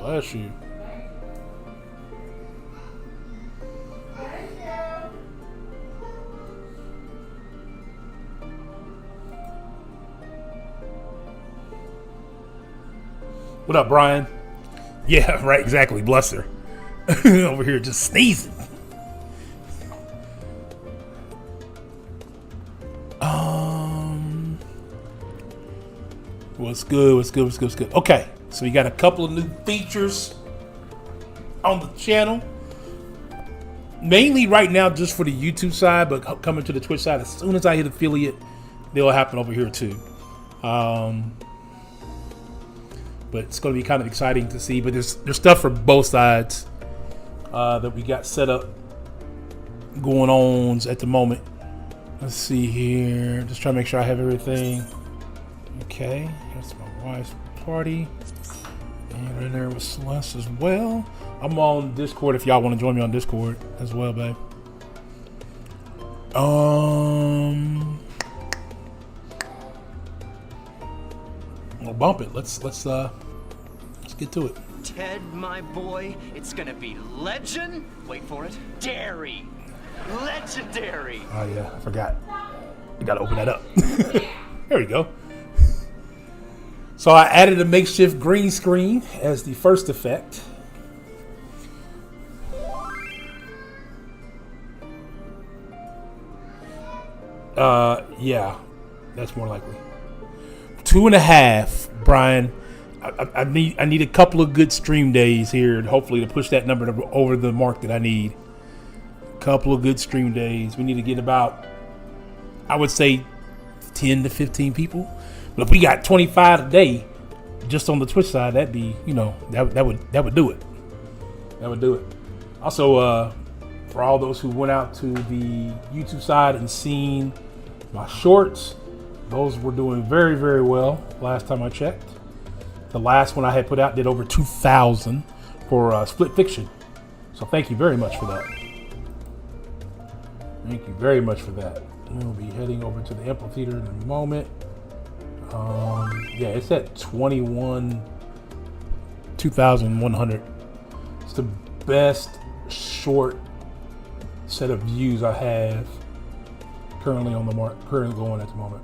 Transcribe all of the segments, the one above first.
Bless you. What up, Brian? Yeah, right, exactly. Bless her. Over here just sneezing. What's good? What's good? What's good? What's good? Okay, so we got a couple of new features on the channel. Mainly right now just for the YouTube side, but coming to the Twitch side, as soon as I hit affiliate, they'll happen over here too. But it's going to be kind of exciting to see. But there's stuff for both sides that we got set up going on at the moment. Let's see here. Just trying to make sure I have everything. Okay, that's my wife's party. And in there with Celeste as well. I'm on Discord if y'all want to join me on Discord as well, babe. We'll bump it. Let's get to it. Ted, my boy, it's gonna be legend. Wait for it. Dairy. Legendary. Oh yeah, I forgot. You gotta open that up. There we go. So I added a makeshift green screen as the first effect. Yeah, that's more likely. 2.5, Brian. I need a couple of good stream days here, and hopefully to push that number over the mark that I need. Couple of good stream days. We need to get about, I would say, 10 to 15 people. But if we got 25 a day, just on the Twitch side, that'd be, that would do it. That would do it. Also, for all those who went out to the YouTube side and seen my shorts, those were doing very, very well last time I checked. The last one I had put out did over 2,000 for Split Fiction. So thank you very much for that. Thank you very much for that. We'll be heading over to the amphitheater in a moment. Yeah, it's at 2,100. It's the best short set of views I have currently on the market, currently going at the moment.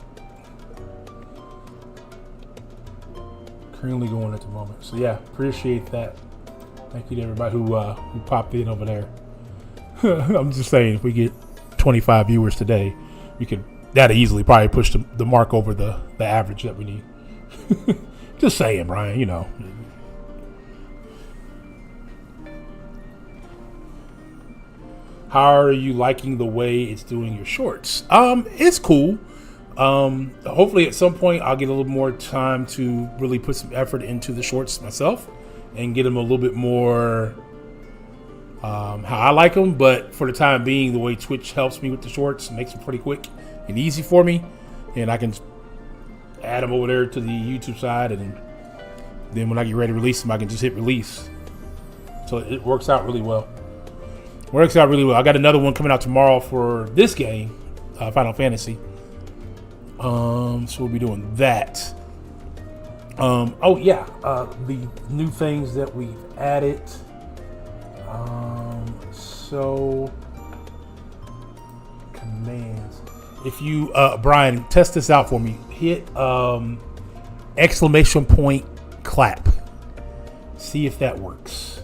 So yeah, appreciate that. Thank you to everybody who popped in over there. I'm just saying, if we get 25 viewers today, we could that easily probably push the mark over the average that we need. Just saying, Brian, How are you liking the way it's doing your shorts? It's cool. Hopefully at some point I'll get a little more time to really put some effort into the shorts myself and get them a little bit more how I like them. But for the time being, the way Twitch helps me with the shorts makes them pretty quick and easy for me, and I can add them over there to the YouTube side, and then when I get ready to release them, I can just hit release. So it works out really well. I got another one coming out tomorrow for this game, Final Fantasy. So we'll be doing that. The new things that we've added. So commands. If you, Brian, test this out for me. Hit exclamation point clap. See if that works.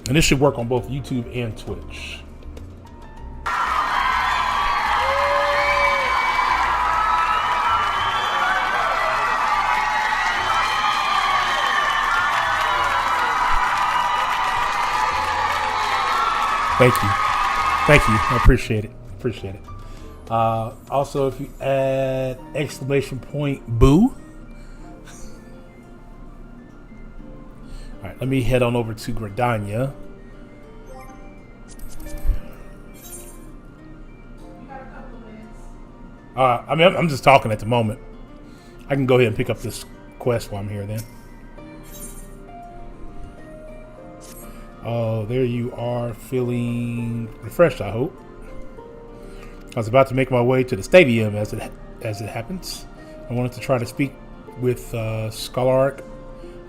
And this should work on both YouTube and Twitch. Thank you. I appreciate it. Also, if you add exclamation point boo. All right, let me head on over to Gradania. I'm just talking at the moment. I can go ahead and pick up this quest while I'm here then. Oh, there you are, feeling refreshed, I hope. I was about to make my way to the stadium as it happens. I wanted to try to speak with Scholark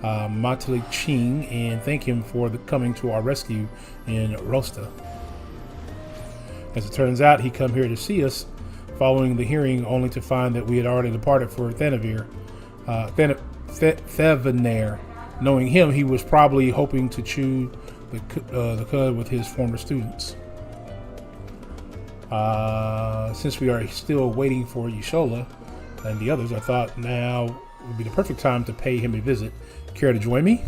Matalik Ching and thank him for coming to our rescue in Rosta. As it turns out, he come here to see us following the hearing, only to find that we had already departed for Thanavir. Thevenair. Knowing him, he was probably hoping to chew the cud with his former students. Since we are still waiting for Yashola and the others, I thought now would be the perfect time to pay him a visit. Care to join me?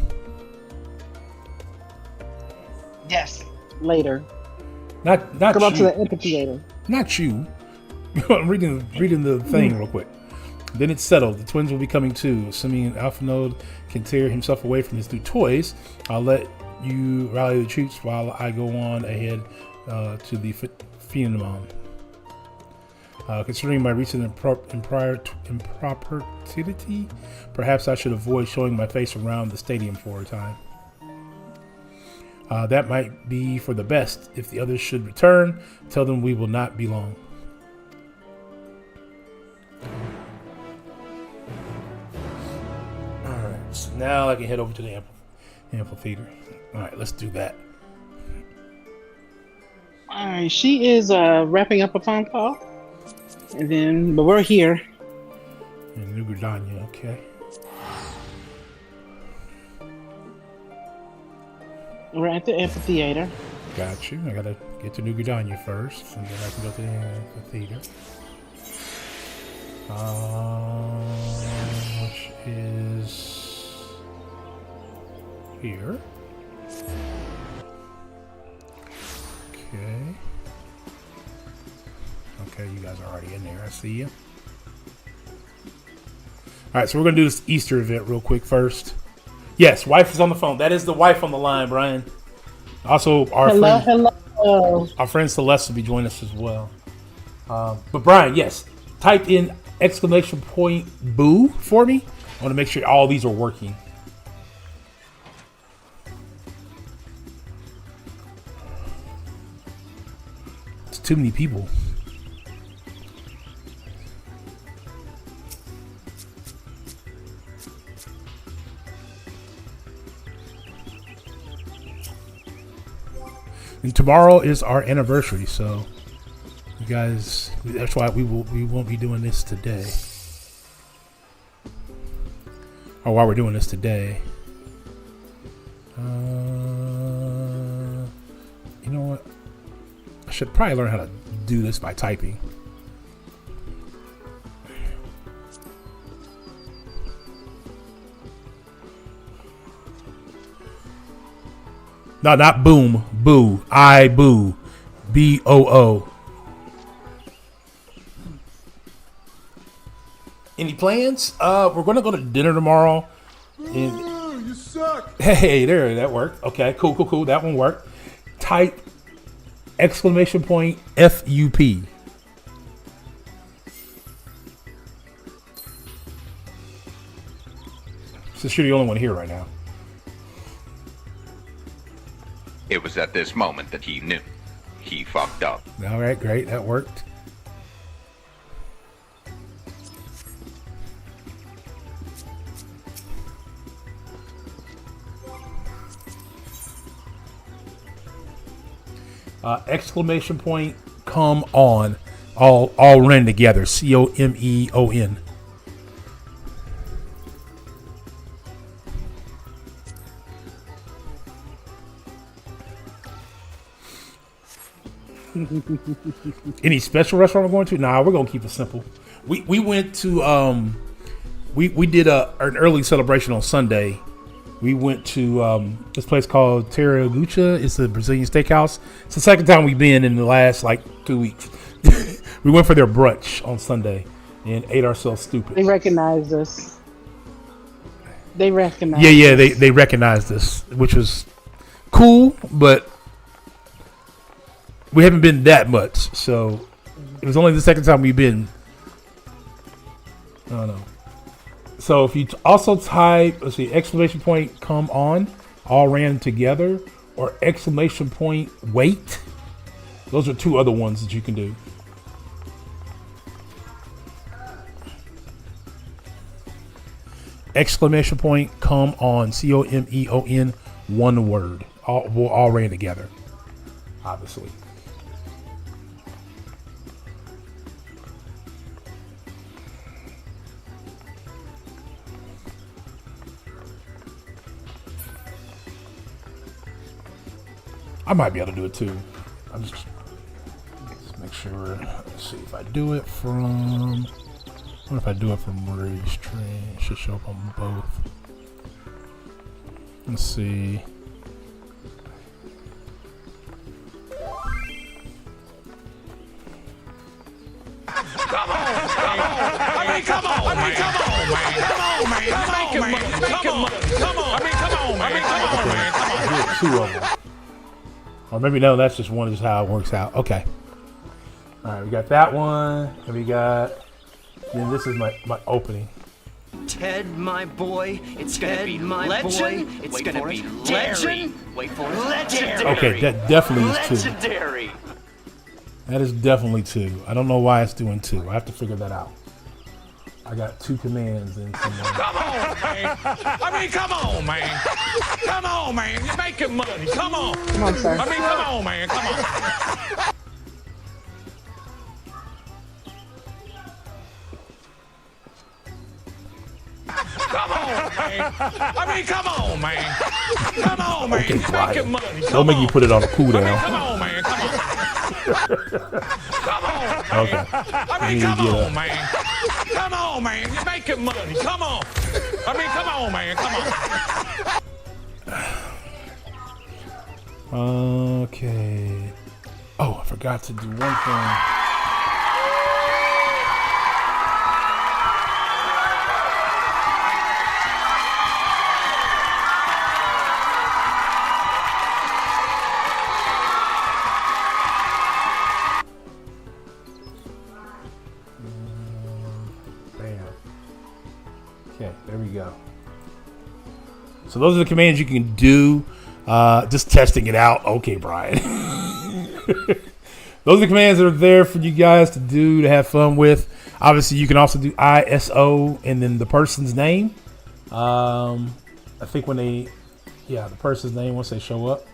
Yes. Later. Not Come you. up to the amphitheater. Not you. I'm reading the thing real quick. Then it's settled. The twins will be coming too. Assuming Alpha Node can tear himself away from his new toys, I'll let you rally the troops while I go on ahead to the Phenomon. Considering my recent impropriety, perhaps I should avoid showing my face around the stadium for a time. That might be for the best. If the others should return, tell them we will not be long. Alright, so now I can head over to the amphitheater. Alright, let's do that. Alright, she is wrapping up a phone call. And then, but we're here. In New Gridania, okay. We're at the amphitheater. Got you. I gotta get to New Gridania first, and then I can go to the amphitheater. Which is here. Okay. Okay, you guys are already in there. I see you. Alright, so we're going to do this Easter event real quick first. Yes, wife is on the phone. That is the wife on the line, Brian. Also, our friend Celeste will be joining us as well. But Brian, yes, type in !" boo for me. I want to make sure all these are working. It's too many people. And tomorrow is our anniversary, so you guys, that's why we won't be doing this today. Or why we're doing this today. You know what? I should probably learn how to do this by typing. No, not boom. Boo. I boo. BOO. Any plans? We're gonna go to dinner tomorrow. You suck. Hey, there, that worked. Okay, cool. That one worked. Type !FUP. Since you're the only one here right now. It was at this moment that he knew. He fucked up. All right, great. That worked. !, come on. All ran together. COMEON. Any special restaurant we're going to? Nah, we're gonna keep it simple. We went to we did an early celebration on Sunday. We went to this place called Terragucha. It's a Brazilian steakhouse. It's the second time we've been in the last 2 weeks. We went for their brunch on Sunday and ate ourselves stupid. They recognized us. They recognized they recognized us, which was cool, but we haven't been that much, so it was only the second time we've been. I don't know. So if you also type, let's see, !, come on, all ran together, or ! wait. Those are two other ones that you can do. exclamation point, come on, COMEON, one word. We'll all ran together, obviously. I might be able to do it too. I'm just make sure. Let's see if I do it from. What if I do it from Rage Train? It should show up on both. Let's see. Come on, I mean, come on, man. Make it money. Come on. I mean, come on, man. I did two of them. Or maybe no, that's just one. Is how it works out. Okay. All right, we got that one, and we got. Then this is my opening. Ted, my boy, it's gonna be my legend. Boy. It's gonna be legend. Wait for it. Legendary. Okay, that definitely is two. Legendary. That is definitely two. I don't know why it's doing two. I have to figure that out. I got two commands in somewhere. Come on, man. I mean, come on, man. Come on, man. You're making money. Come on. Come on, sir. I mean, come on, man. Come on. Come on, man. I mean, come on, man. Come on, man. Okay, You're making money. Don't make you put it on a cooldown. Come on, man. Come on. Come on, man. Okay. I mean, come on, man. Come on, man. You're making money. Come on. I mean, come on, man. Come on. Okay. Oh, I forgot to do one thing. Okay, there we go. So those are the commands you can do. Just testing it out. Okay, Brian. Those are the commands that are there for you guys to do, to have fun with. Obviously, you can also do ISO and then the person's name. I think when the person's name once they show up.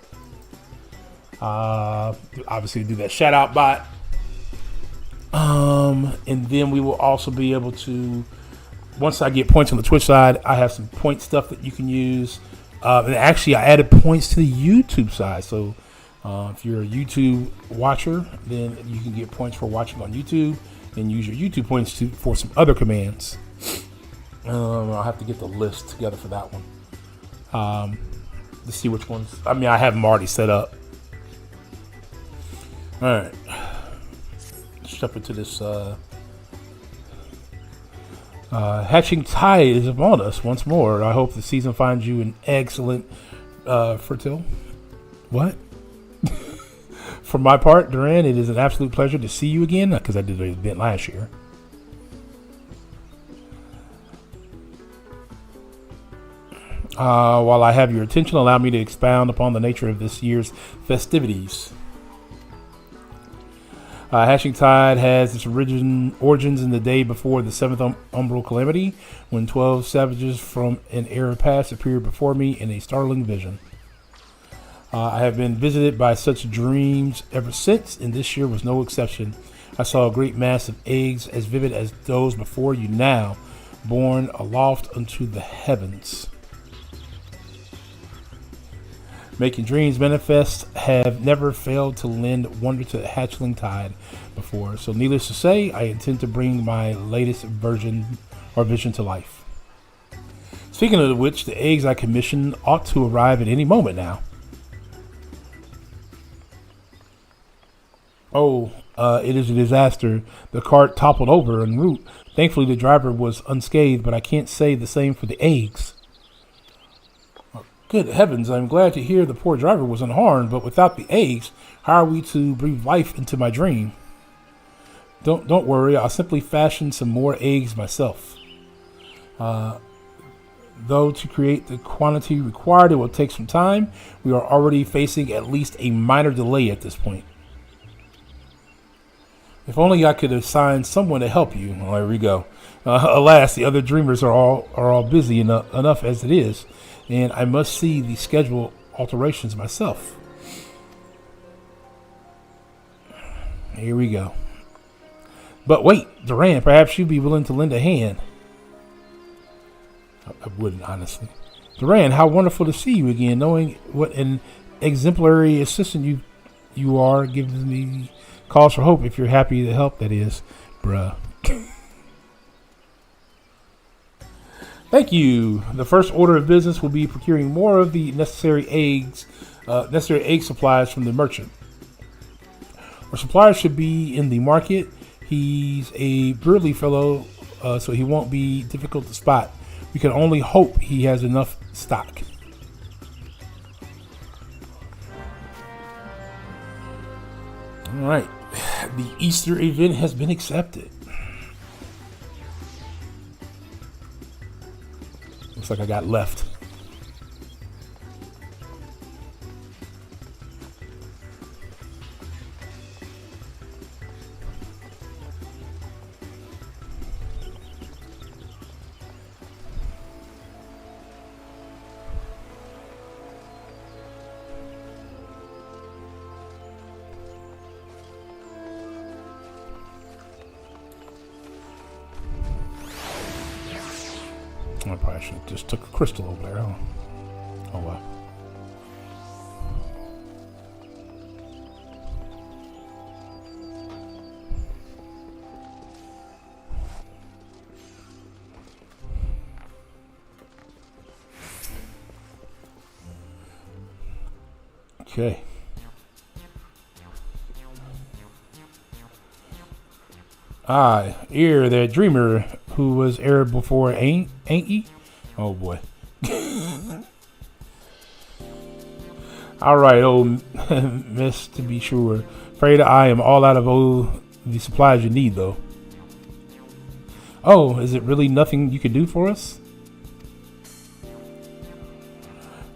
Obviously, do that shout out bot. And then we will also be able to, once I get points on the Twitch side, I have some point stuff that you can use. And actually, I added points to the YouTube side. So if you're a YouTube watcher, then you can get points for watching on YouTube and use your YouTube points for some other commands. I'll have to get the list together for that one. To see which ones. I mean, I have them already set up. All right. Let's jump into this. Hatching Tide is upon us once more. I hope the season finds you an excellent fertile. What? For my part, Duran, it is an absolute pleasure to see you again, because I did an event last year. While I have your attention, allow me to expound upon the nature of this year's festivities. Hatching Tide has its origins in the day before the 7th Umbral Calamity, when 12 savages from an era past appeared before me in a startling vision. I have been visited by such dreams ever since, and this year was no exception. I saw a great mass of eggs as vivid as those before you now, borne aloft unto the heavens. Making dreams manifest have never failed to lend wonder to the Hatchling Tide before. So needless to say, I intend to bring my latest vision to life. Speaking of which, the eggs I commissioned ought to arrive at any moment now. Oh, it is a disaster. The cart toppled over en route. Thankfully, the driver was unscathed, but I can't say the same for the eggs. Good heavens, I'm glad to hear the poor driver was unharmed, but without the eggs, how are we to breathe life into my dream? Don't worry, I'll simply fashion some more eggs myself. Though to create the quantity required, it will take some time. We are already facing at least a minor delay at this point. If only I could assign someone to help you. Well, there we go. Alas, the other dreamers are all busy enough as it is, and I must see the schedule alterations myself. Here we go. But wait, Duran, perhaps you'd be willing to lend a hand. I wouldn't, honestly. Duran, how wonderful to see you again, knowing what an exemplary assistant you are, gives me cause for hope if you're happy to help, that is. Bruh. Thank you. The first order of business will be procuring more of the necessary egg supplies from the merchant. Our supplier should be in the market. He's a burly fellow, so he won't be difficult to spot. We can only hope he has enough stock. All right. The Easter event has been accepted. Looks like I got left. I probably should have just took a crystal over there, huh? Oh well. Okay. Here, that dreamer who was aired before, ain't he? Oh boy. All right, old miss, to be sure. Afraid I am all out of the supplies you need, though. Oh, is it really nothing you can do for us?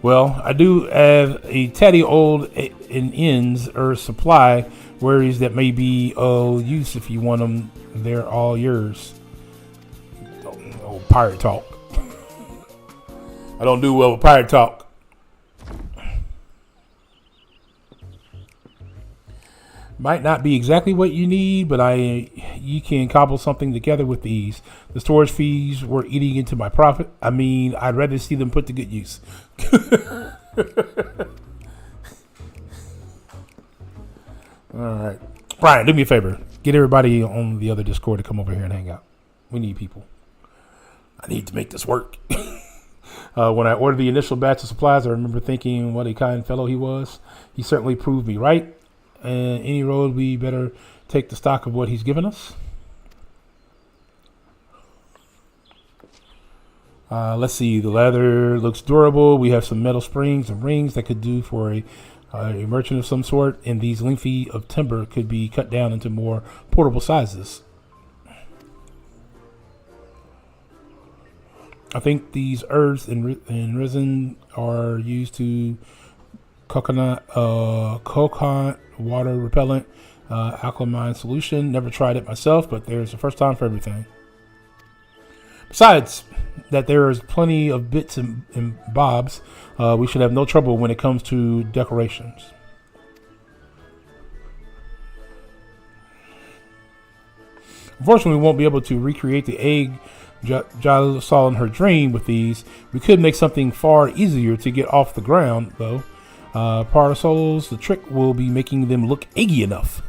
Well, I do have a tatty old ends or supply worries that may be of use if you want them. They're all yours. Oh, pirate talk. I don't do well with pirate talk. Might not be exactly what you need, but you can cobble something together with these. The storage fees were eating into my profit. I mean, I'd rather see them put to good use. All right. Brian, do me a favor. Get everybody on the other Discord to come over here and hang out. We need people. I need to make this work. When I ordered the initial batch of supplies, I remember thinking what a kind fellow he was. He certainly proved me right. And any road, we better take the stock of what he's given us. Let's see. The leather looks durable. We have some metal springs and rings that could do for a merchant of some sort, and these lengthy of timber could be cut down into more portable sizes. I think these herbs and resin are used to coconut water repellent, alkaline solution. Never tried it myself, but there's a first time for everything. Besides that, there is plenty of bits and bobs. We should have no trouble when it comes to decorations. Unfortunately, we won't be able to recreate the egg Jala saw in her dream with these. We could make something far easier to get off the ground, though. Parasol, the trick will be making them look eggy enough.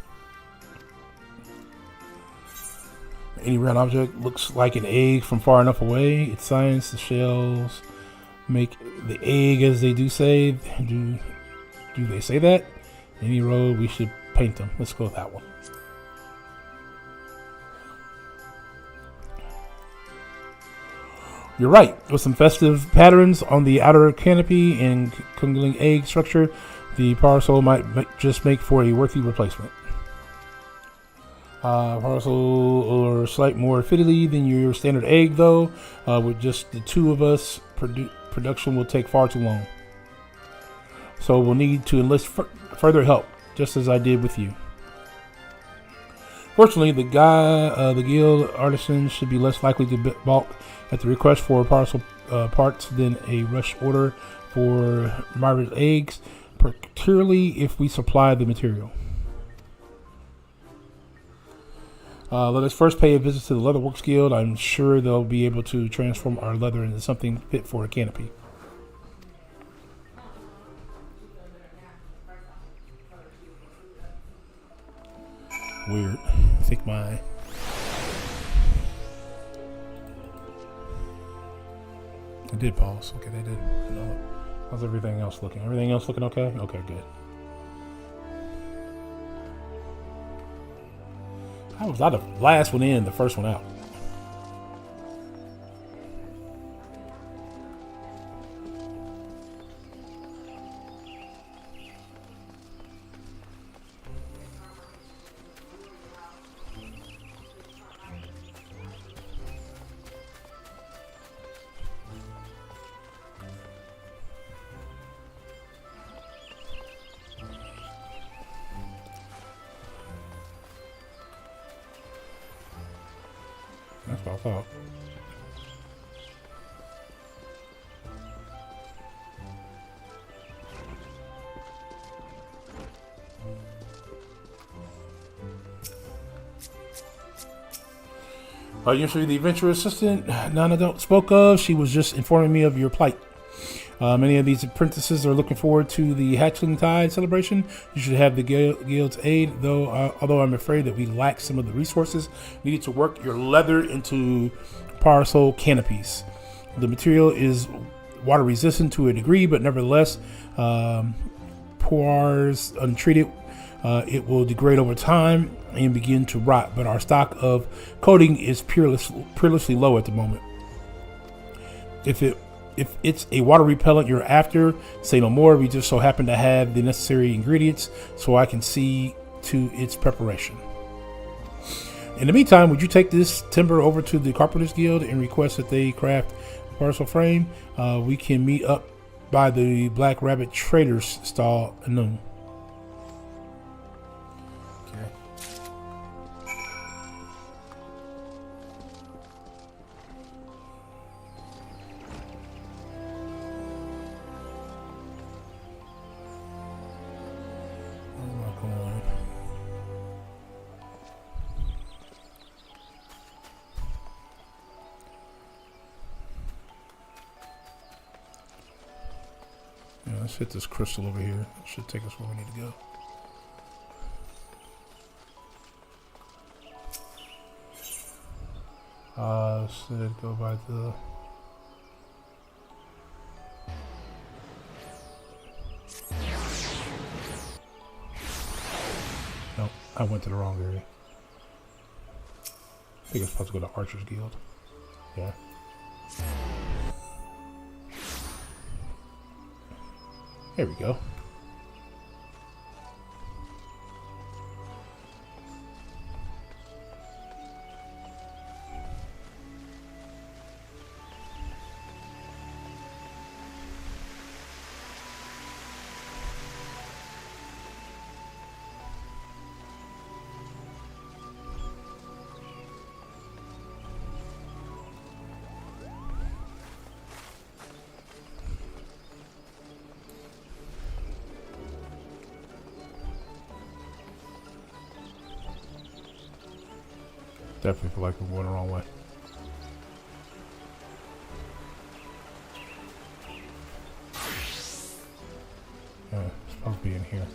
Any round object looks like an egg from far enough away. It's science. The shells make the egg, as they do say. Do they say that? Any road, we should paint them. Let's go with that one. You're right. With some festive patterns on the outer canopy and congling egg structure, the parasol might just make for a worthy replacement. Parasol or slight more fiddly than your standard egg, though. With just the two of us, production will take far too long. So we'll need to enlist further help, just as I did with you. Fortunately, the guild artisan should be less likely to balk at the request for parcel parts than a rush order for Margaret's eggs, particularly if we supply the material. Let us first pay a visit to the Leatherworks Guild. I'm sure they'll be able to transform our leather into something fit for a canopy. Weird. I think my... I did pause. Okay, they did. No. How's everything else looking? Everything else looking okay? Okay, good. I was the last one in, the first one out. That's what I thought. Usually the adventure assistant Nana spoke of, she was just informing me of your plight. Many of these apprentices are looking forward to the Hatchling Tide celebration. You should have the guild's aid, though. Although I'm afraid that we lack some of the resources needed to work your leather into parcel canopies. The material is water resistant to a degree, but nevertheless, pours untreated, it will degrade over time and begin to rot. But our stock of coating is perilously low at the moment. If it's a water repellent you're after, say no more. We just so happen to have the necessary ingredients, so I can see to its preparation. In the meantime, would you take this timber over to the Carpenters Guild and request that they craft a parcel frame? We can meet up by the Black Rabbit Trader's stall at noon. Let's hit this crystal over here. It should take us where we need to go. Should go by the... Nope, I went to the wrong area. I think I'm supposed to go to Archer's Guild. Yeah. There we go. Definitely feel like we're going the wrong way. Yeah, it's supposed to be in here.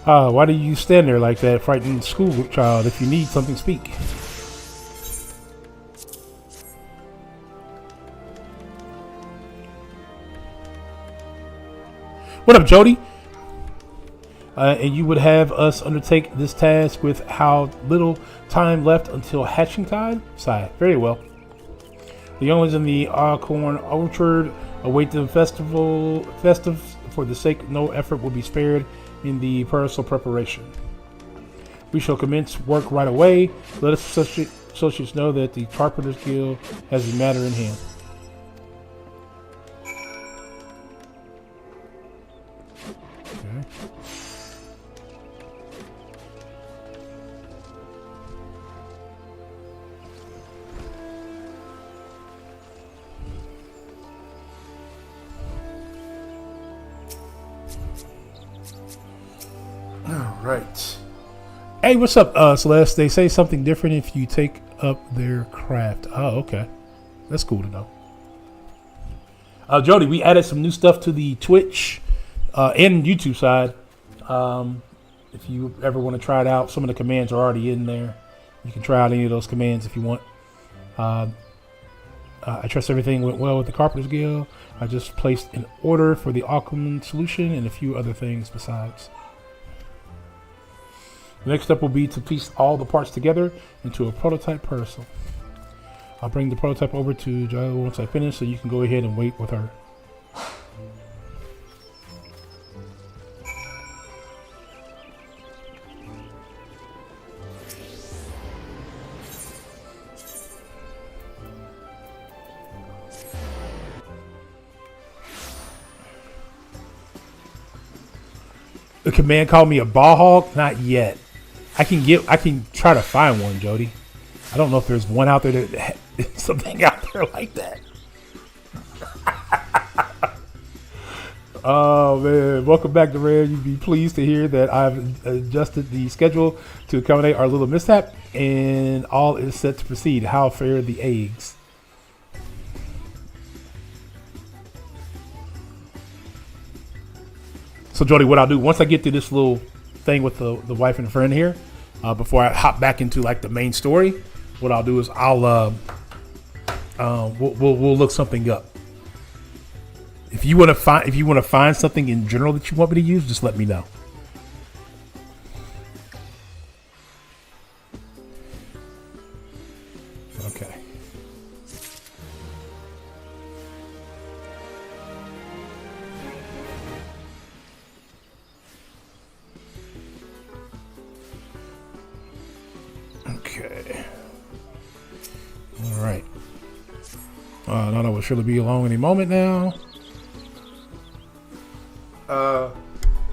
Why do you stand there like that, frightened school child? If you need something, speak. What up, Jody? And you would have us undertake this task with how little time left until hatching time? Sigh. Very well. The younglings in the Alcorn Orchard await the festive. For the sake, no effort will be spared in the parcel preparation. We shall commence work right away. Let us associates know that the Carpenters Guild has the matter in hand. Okay. All right. Hey, what's up, Celeste? They say something different if you take up their craft. Oh, okay. That's cool to know. Jody, we added some new stuff to the Twitch and YouTube side. If you ever want to try it out, some of the commands are already in there. You can try out any of those commands if you want. I trust everything went well with the Carpenters Guild. I just placed an order for the Aquaman solution and a few other things besides. The next step will be to piece all the parts together into a prototype parcel. I'll bring the prototype over to Jo once I finish, so you can go ahead and wait with her. The command called me a ball hog? Not yet. I can try to find one, Jody. I don't know if there's one out there that something out there like that. Oh man, welcome back to Red. You'd be pleased to hear that I've adjusted the schedule to accommodate our little mishap, and all is set to proceed. How fare the eggs? So Jody, what I'll do once I get through this little thing with the wife and the friend here, before I hop back into like the main story, what I'll do is we'll look something up. If you want to find something in general that you want me to use, just let me know. Okay. Okay. All right. Nana will surely be along any moment now.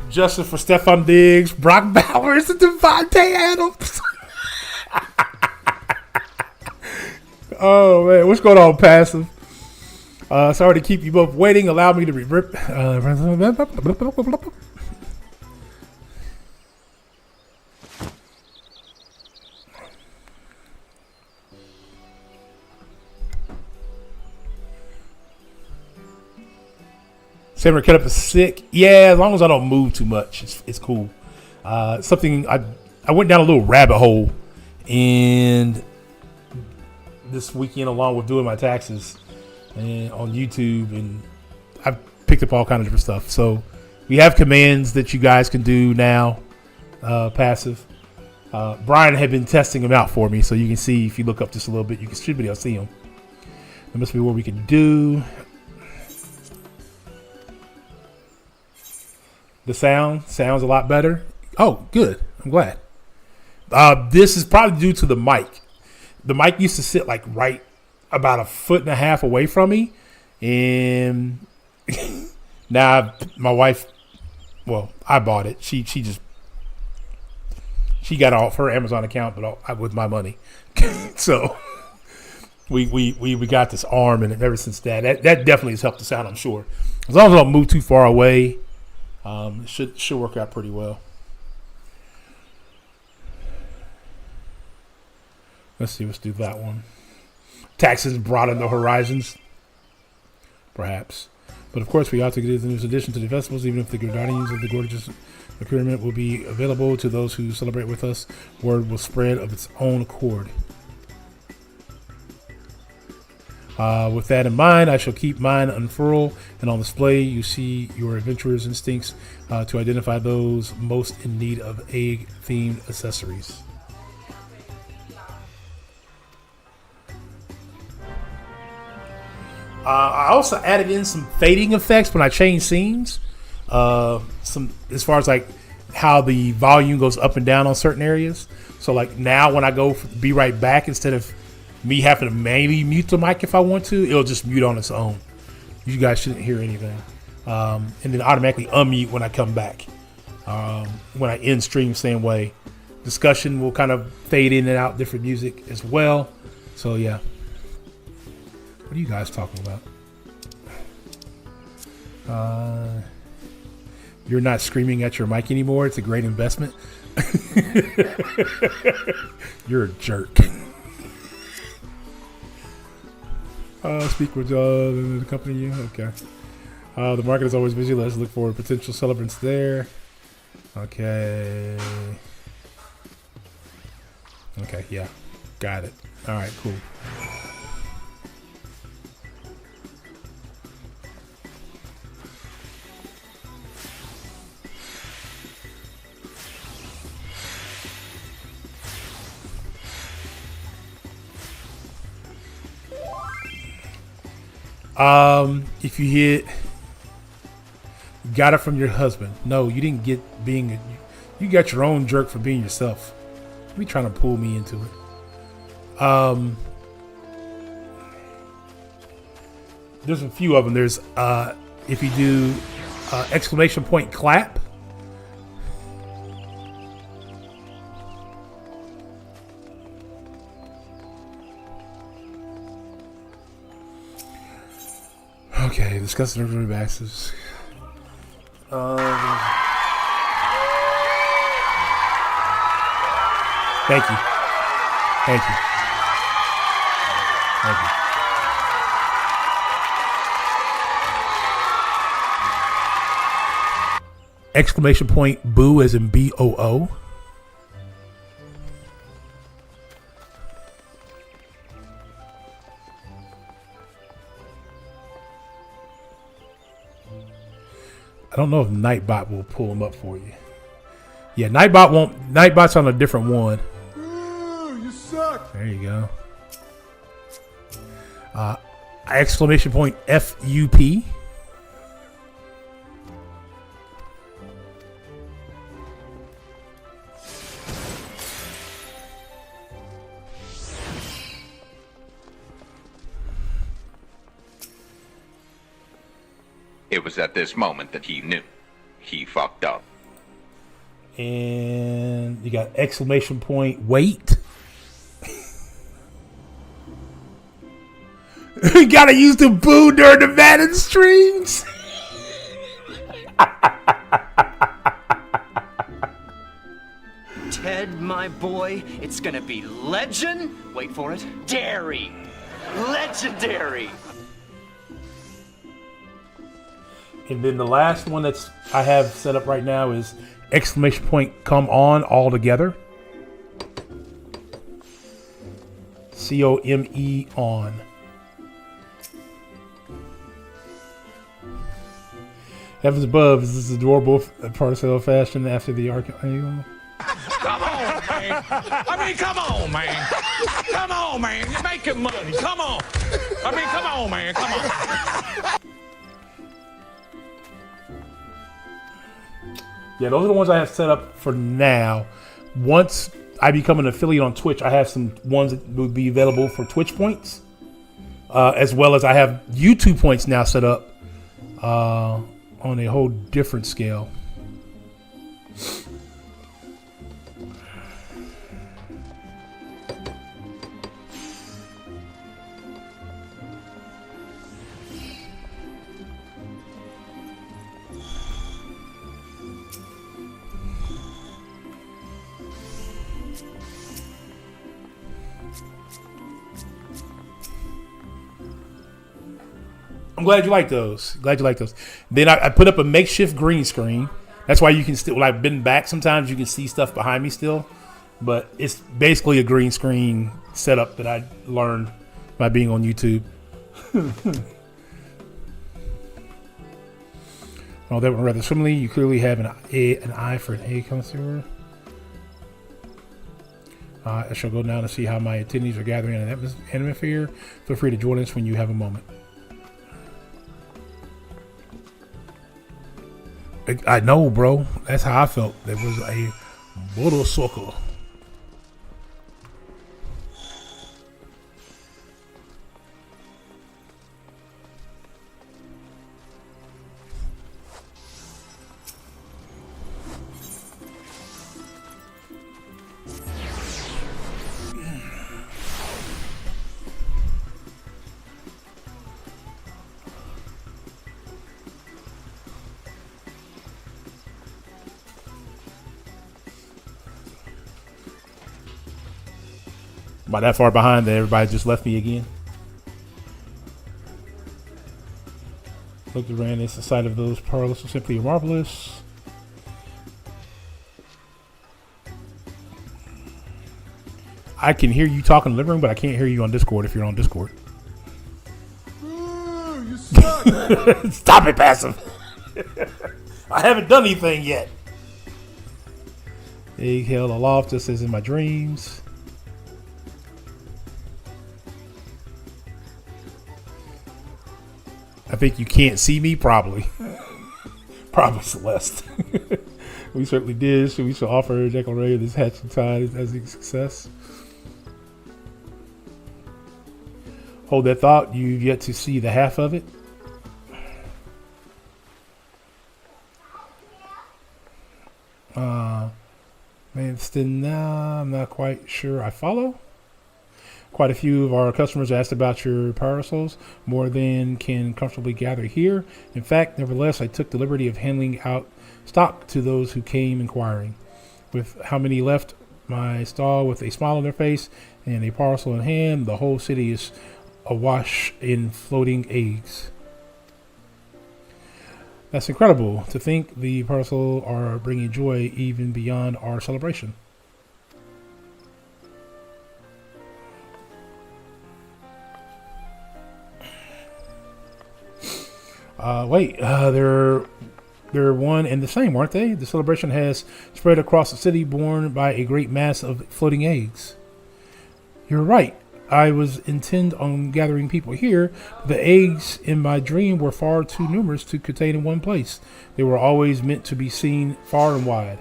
Justice for Stephon Diggs, Brock Bowers, and Devontae Adams. Oh man, what's going on, Passive? Sorry to keep you both waiting. Allow me to rip. Samurai Cut Up is sick. Yeah, as long as I don't move too much, it's cool. Something I went down a little rabbit hole, and this weekend, along with doing my taxes and on YouTube, and I picked up all kind of different stuff. So we have commands that you guys can do now, passive. Brian had been testing them out for me, so you can see if you look up just a little bit, you should be able to see them. There must be what we can do. The sounds a lot better. Oh, good. I'm glad. This is probably due to the mic. The mic used to sit like right about 1.5 feet away from me, and now my wife, well, I bought it. She got off her Amazon account, but with my money. So we got this arm, and ever since that definitely has helped us out. I'm sure, as long as I don't move too far away. It should work out pretty well. Let's see. Let's do that one. Taxes broaden the horizons, perhaps. But of course, we ought to get this addition to the festivals, even if the guardians of the gorgeous procurement will be available to those who celebrate with us. Word will spread of its own accord. With that in mind, I shall keep mine unfurled and on display. You see your adventurer's instincts to identify those most in need of egg-themed accessories. I also added in some fading effects when I changed scenes. Some as far as like how the volume goes up and down on certain areas. So like now when I go be right back, instead of me having to manually mute the mic if I want to, it'll just mute on its own. You guys shouldn't hear anything. And then automatically unmute when I come back. When I end stream, same way. Discussion will kind of fade in and out, different music as well. So yeah. What are you guys talking about? You're not screaming at your mic anymore. It's a great investment. You're a jerk. Speak with the company. Okay. The market is always busy. Let's look for potential celebrants there. Okay. Okay, yeah. Got it. All right, cool. If you hit, got it from your husband. No, you didn't get being, you got your own jerk for being yourself. You be trying to pull me into it. There's a few of them. There's, if you do, exclamation point clap. Okay, discussing everybody bastards. Thank you. Thank you. Thank you. Exclamation point boo as in BOO. I don't know if Nightbot will pull them up for you. Yeah, Nightbot won't. Nightbot's on a different one. Ooh, you suck. There you go. Exclamation point FUP. It was at this moment that he knew. He fucked up. And you got exclamation point wait. You gotta use the boo during the Madden streams. Ted, my boy, it's gonna be legend. Wait for it. Dairy. Legendary. And then the last one that's I have set up right now is exclamation point come on all together. COME on. Heavens above, is this adorable parcel fashion after the archangel? Come on, man. I mean, come on, man. Come on, man. You're making money. Come on. I mean, come on, man. Come on. Yeah, those are the ones I have set up for now. Once I become an affiliate on Twitch, I have some ones that would be available for Twitch points. As well as I have YouTube points now set up on a whole different scale. I'm glad you like those. Glad you like those. Then I put up a makeshift green screen. That's why you can still, when I've been back sometimes, you can see stuff behind me still. But it's basically a green screen setup that I learned by being on YouTube. Oh, that went rather swimmingly. You clearly have an eye for an A connoisseur. I shall go down to see how my attendees are gathering in an atmosphere. Feel free to join us when you have a moment. I know, bro. That's how I felt. There was a motorcycle. By that far behind that everybody just left me again. Looked around, it's the sight of those pearls so simply marvelous. I can hear you talking in the living room, but I can't hear you on Discord if you're on Discord. Ooh, you suck. Stop it, passive. I haven't done anything yet. Egg held aloft just as in my dreams. I think you can't see me, probably. Probably Celeste. We certainly did. So we shall offer a declaration of this hatching tide as a success. Hold that thought. You've yet to see the half of it. Man, still now I'm not quite sure I follow. Quite a few of our customers asked about your parasols, more than can comfortably gather here. In fact, nevertheless, I took the liberty of handing out stock to those who came inquiring. With how many left my stall with a smile on their face and a parcel in hand, the whole city is awash in floating eggs. That's incredible to think the parcel are bringing joy even beyond our celebration. They're one and the same, aren't they? The celebration has spread across the city, borne by a great mass of floating eggs. You're right. I was intent on gathering people here, but the eggs in my dream were far too numerous to contain in one place. They were always meant to be seen far and wide.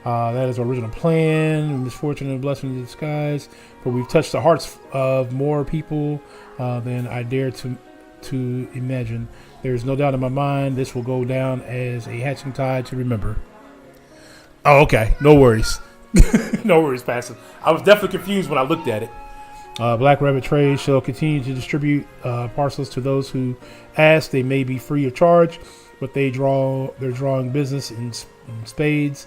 That is our original plan. Misfortune and blessing in disguise. But we've touched the hearts of more people than I dare to imagine. There's no doubt in my mind this will go down as a hatching tide to remember. Oh, okay. No worries. No worries, Passive. I was definitely confused when I looked at it. Black Rabbit Trade shall continue to distribute parcels to those who ask. They may be free of charge, but they're drawing business in spades.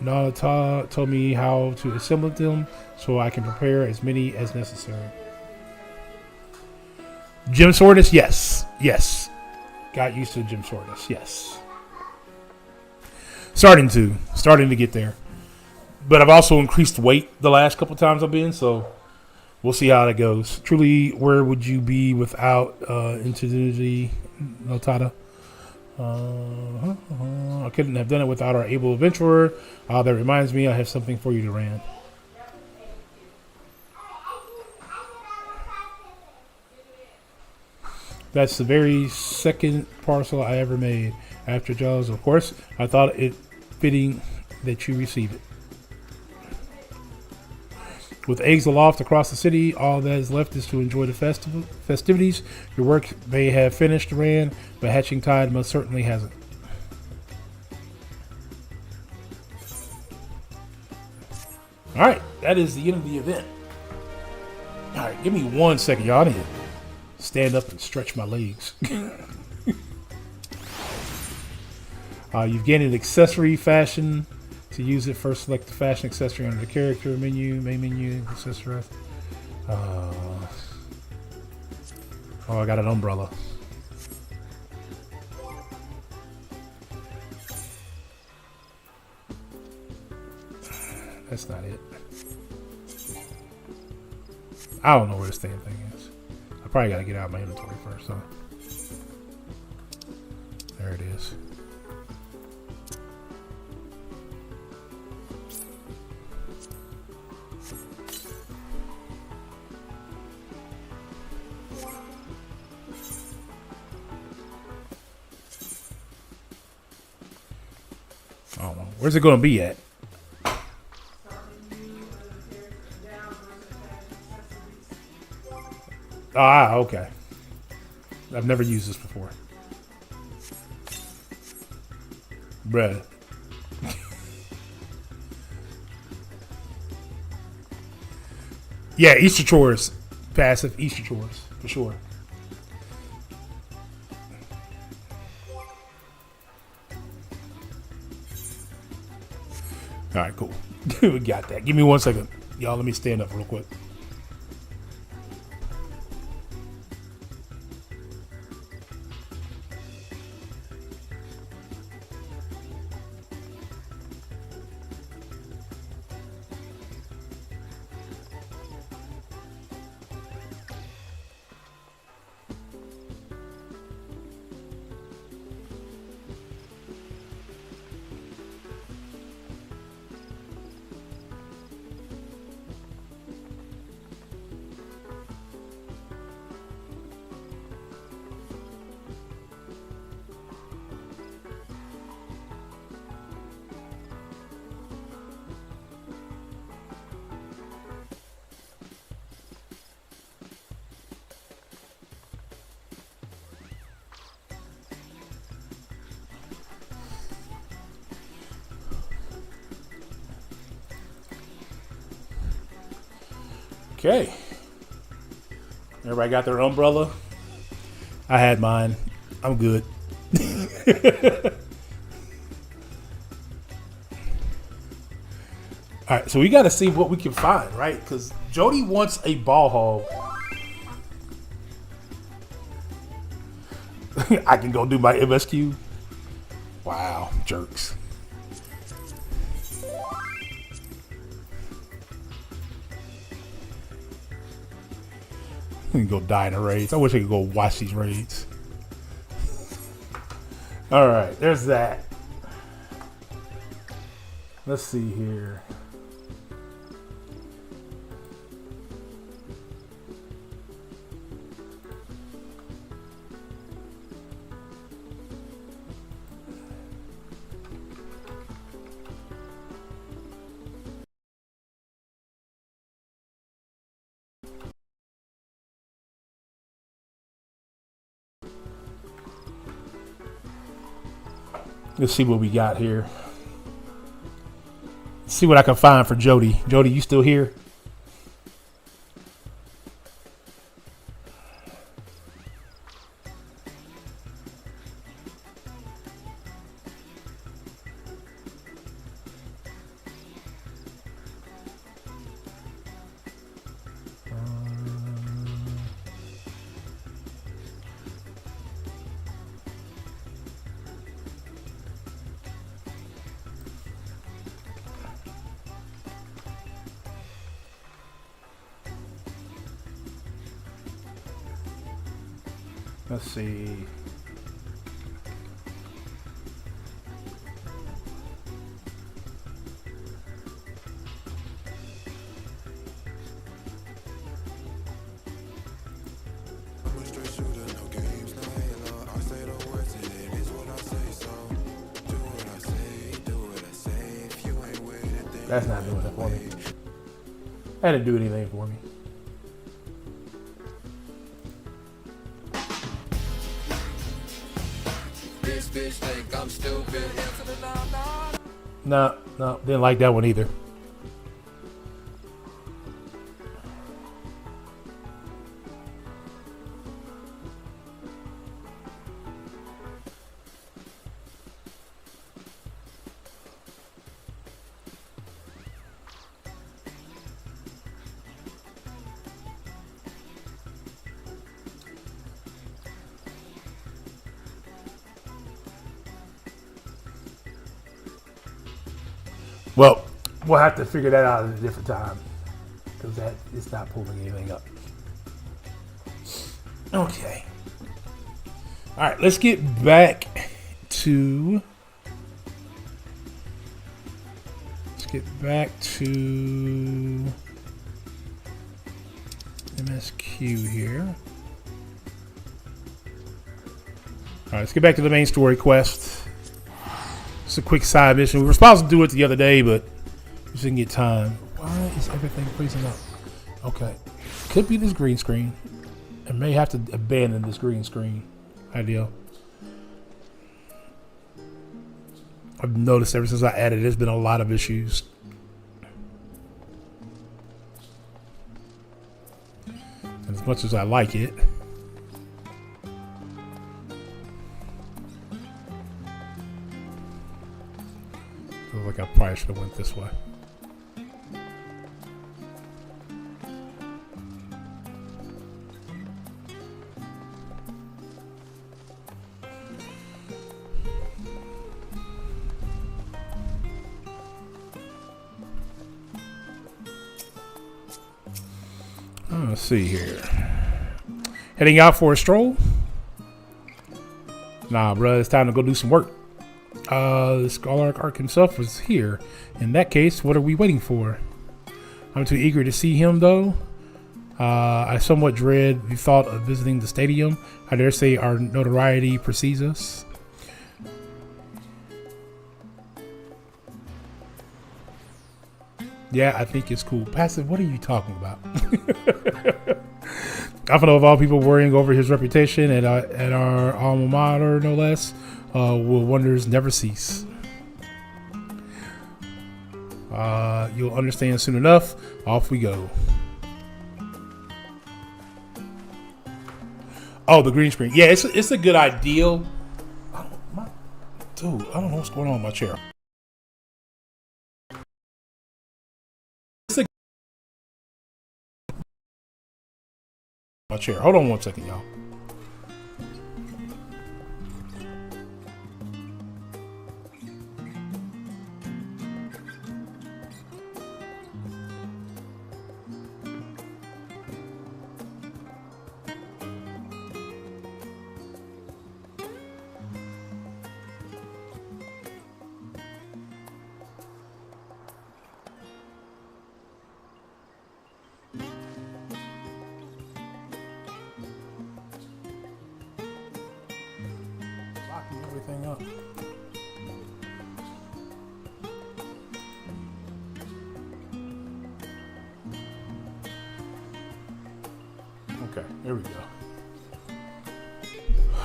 Nalata told me how to assemble them so I can prepare as many as necessary. Gem Swordness, yes. Yes. Got used to Gem Swordness, yes. Starting to get there. But I've also increased weight the last couple times I've been, so we'll see how that goes. Truly, where would you be without Ingenuity, Notada? I couldn't have done it without our able adventurer. That reminds me, I have something for you, Duran. That's the very second parcel I ever made. After Jaws, of course, I thought it fitting that you receive it. With eggs aloft across the city, all that is left is to enjoy the festivities. Your work may have finished, Duran, but Hatching Tide most certainly hasn't. All right, that is the end of the event. All right, give me 1 second, y'all. I need to stand up and stretch my legs. You've gained an accessory fashion. To use it, first select the fashion accessory under the character menu, main menu, accessory. Oh, I got an umbrella. That's not it. I don't know where this damn thing is. I probably got to get out of my inventory first, huh? There it is. don't know. Where's it going to be at? Ah, okay. I've never used this before. Bruh. Yeah, Easter chores. Passive Easter chores, for sure. Alright, cool. We got that. Give me 1 second. Y'all, let me stand up real quick. Okay. Everybody got their umbrella? I had mine. I'm good. Alright, so we got to see what we can find, right? Because Jody wants a ball hog. I can go do my MSQ. Wow, jerks. I can go die in the raids. I wish I could go watch these raids. Alright, there's that. Let's see here. Let's see what we got here. Let's see what I can find for Jody. Jody, you still here? Let's see. That's not doing it for me. That didn't do anything for me. Think I'm stupid. No, didn't like that one either. Well, we'll have to figure that out at a different time because that is not pulling anything up. Okay. All right, let's get back to. MSQ here. All right, let's get back to the main story quest. It's a quick side mission. We were supposed to do it the other day, but we just didn't get time. Why is everything freezing up? Okay. Could be this green screen. I may have to abandon this green screen idea. I've noticed ever since I added it, there's been a lot of issues. As much as I like it. Feels like I probably should have went this way. Let's see here. Heading out for a stroll? Nah, bro, it's time to go do some work. The Scholar Arc himself was here. In that case, what are we waiting for? I'm too eager to see him, though. I somewhat dread the thought of visiting the stadium. I dare say our notoriety precedes us. Yeah, I think it's cool. Passive, what are you talking about? I don't know, of all people worrying over his reputation at our alma mater, no less, will wonders never cease. You'll understand soon enough. Off we go. Oh, the green screen. Yeah, it's a good idea. Dude, I don't know what's going on with my chair. My chair. Hold on one second, y'all. Everything up. Okay, there we go.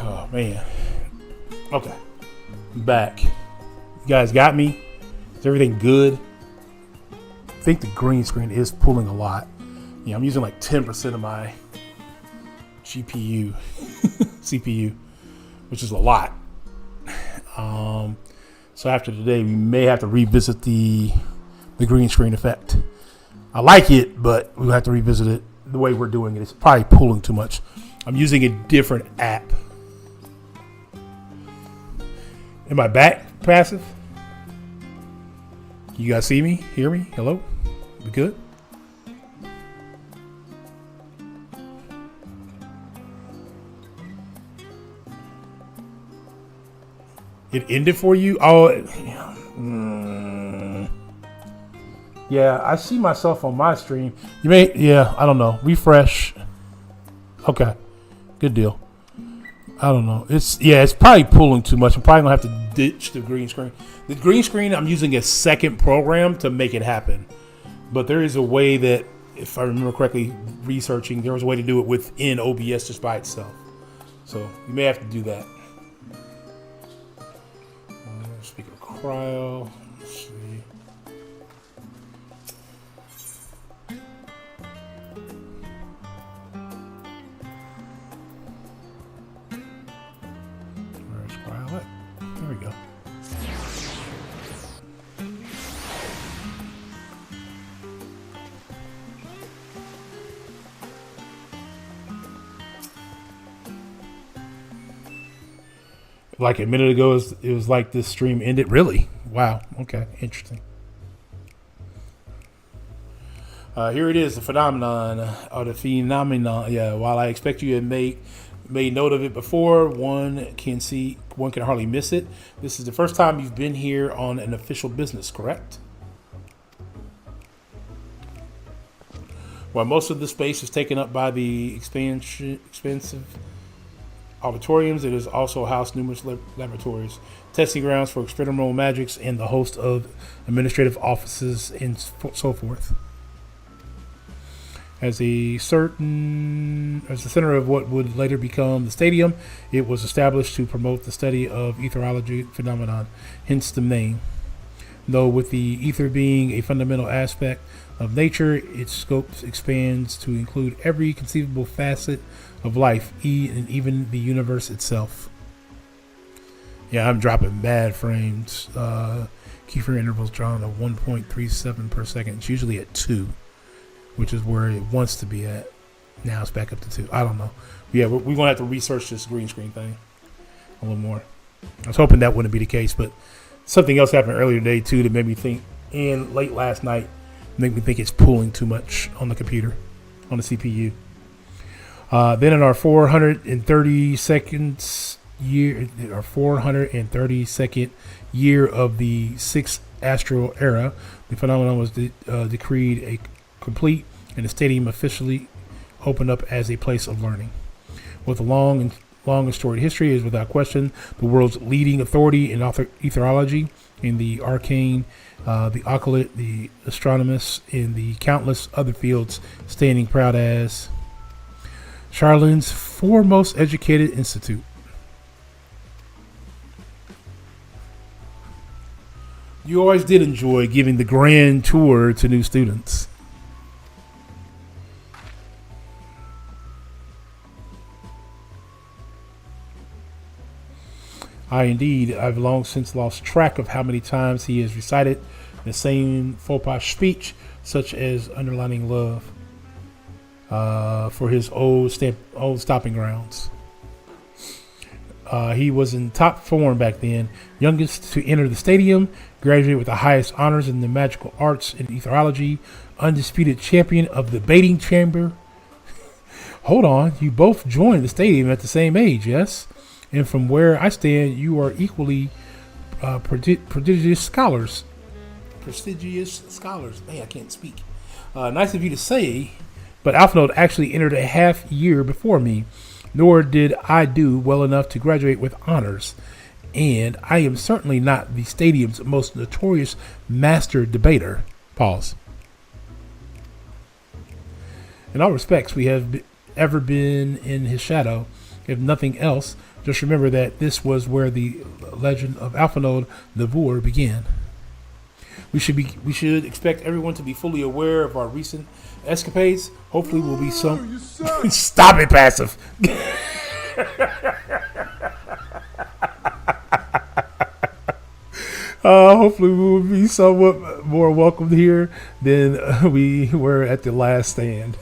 Oh man. Okay, I'm back. You guys got me? Is everything good? I think the green screen is pulling a lot. Yeah, I'm using like 10% of my GPU, CPU, which is a lot. So after today, we may have to revisit the green screen effect. I like it, but we'll have to revisit it the way we're doing it. It's probably pulling too much. I'm using a different app. Am I back, Passive? You guys see me? Hear me? Hello? We good? It ended for you? Oh, yeah, I see myself on my stream. You may, yeah, I don't know. Refresh. Okay, good deal. I don't know. It's probably pulling too much. I'm probably gonna have to ditch the green screen. The green screen, I'm using a second program to make it happen. But there is a way that, if I remember correctly, researching, there was a way to do it within OBS just by itself. So you may have to do that. Speaker cryo. Let's see. Where's cryo at? There we go. Like a minute ago, it was like this stream ended. Really? Wow. Okay. Interesting. Here it is, the phenomenon. Yeah. While I expect you to made note of it before, one can hardly miss it. This is the first time you've been here on an official business, correct? While most of the space is taken up by the expensive auditoriums. It has also housed numerous laboratories, testing grounds for experimental magics, and the host of administrative offices and so forth. As the center of what would later become the stadium, it was established to promote the study of etherology phenomenon, hence the name. Though with the ether being a fundamental aspect of nature, its scope expands to include every conceivable facet of life, and even the universe itself. Yeah, I'm dropping mad frames. Keyframe intervals drawn at 1.37 per second. It's usually at 2, which is where it wants to be at. Now it's back up to 2. I don't know. Yeah, we're going to have to research this green screen thing a little more. I was hoping that wouldn't be the case, but something else happened earlier today, too, that made me think, and late last night, made me think it's pulling too much on the computer, on the CPU. Then in our 432nd year of the 6th astral era, the phenomenon was decreed a complete, and the stadium officially opened up as a place of learning. With a long and storied history, is without question the world's leading authority in etherology, in the arcane, the occult, the astronomous, in the countless other fields, standing proud as Charlene's foremost educated institute. You always did enjoy giving the grand tour to new students. I've long since lost track of how many times he has recited the same faux pas speech, such as underlining love for his old stopping grounds. He was in top form back then, youngest to enter the stadium, graduated with the highest honors in the magical arts and etherology, undisputed champion of the baiting chamber. Hold on, you both joined the stadium at the same age, yes? And from where I stand, you are equally prestigious scholars. Prestigious scholars. Man, I can't speak. Nice of you to say, but Alphanode actually entered a half year before me, nor did I do well enough to graduate with honors. And I am certainly not the stadium's most notorious master debater. Pause. In all respects, we have ever been in his shadow. If nothing else, just remember that this was where the legend of Alphanode Navur began. We should expect everyone to be fully aware of our recent escapades. Hopefully we'll be some Stop it, passive. Hopefully we will be somewhat more welcomed here than we were at the last stand.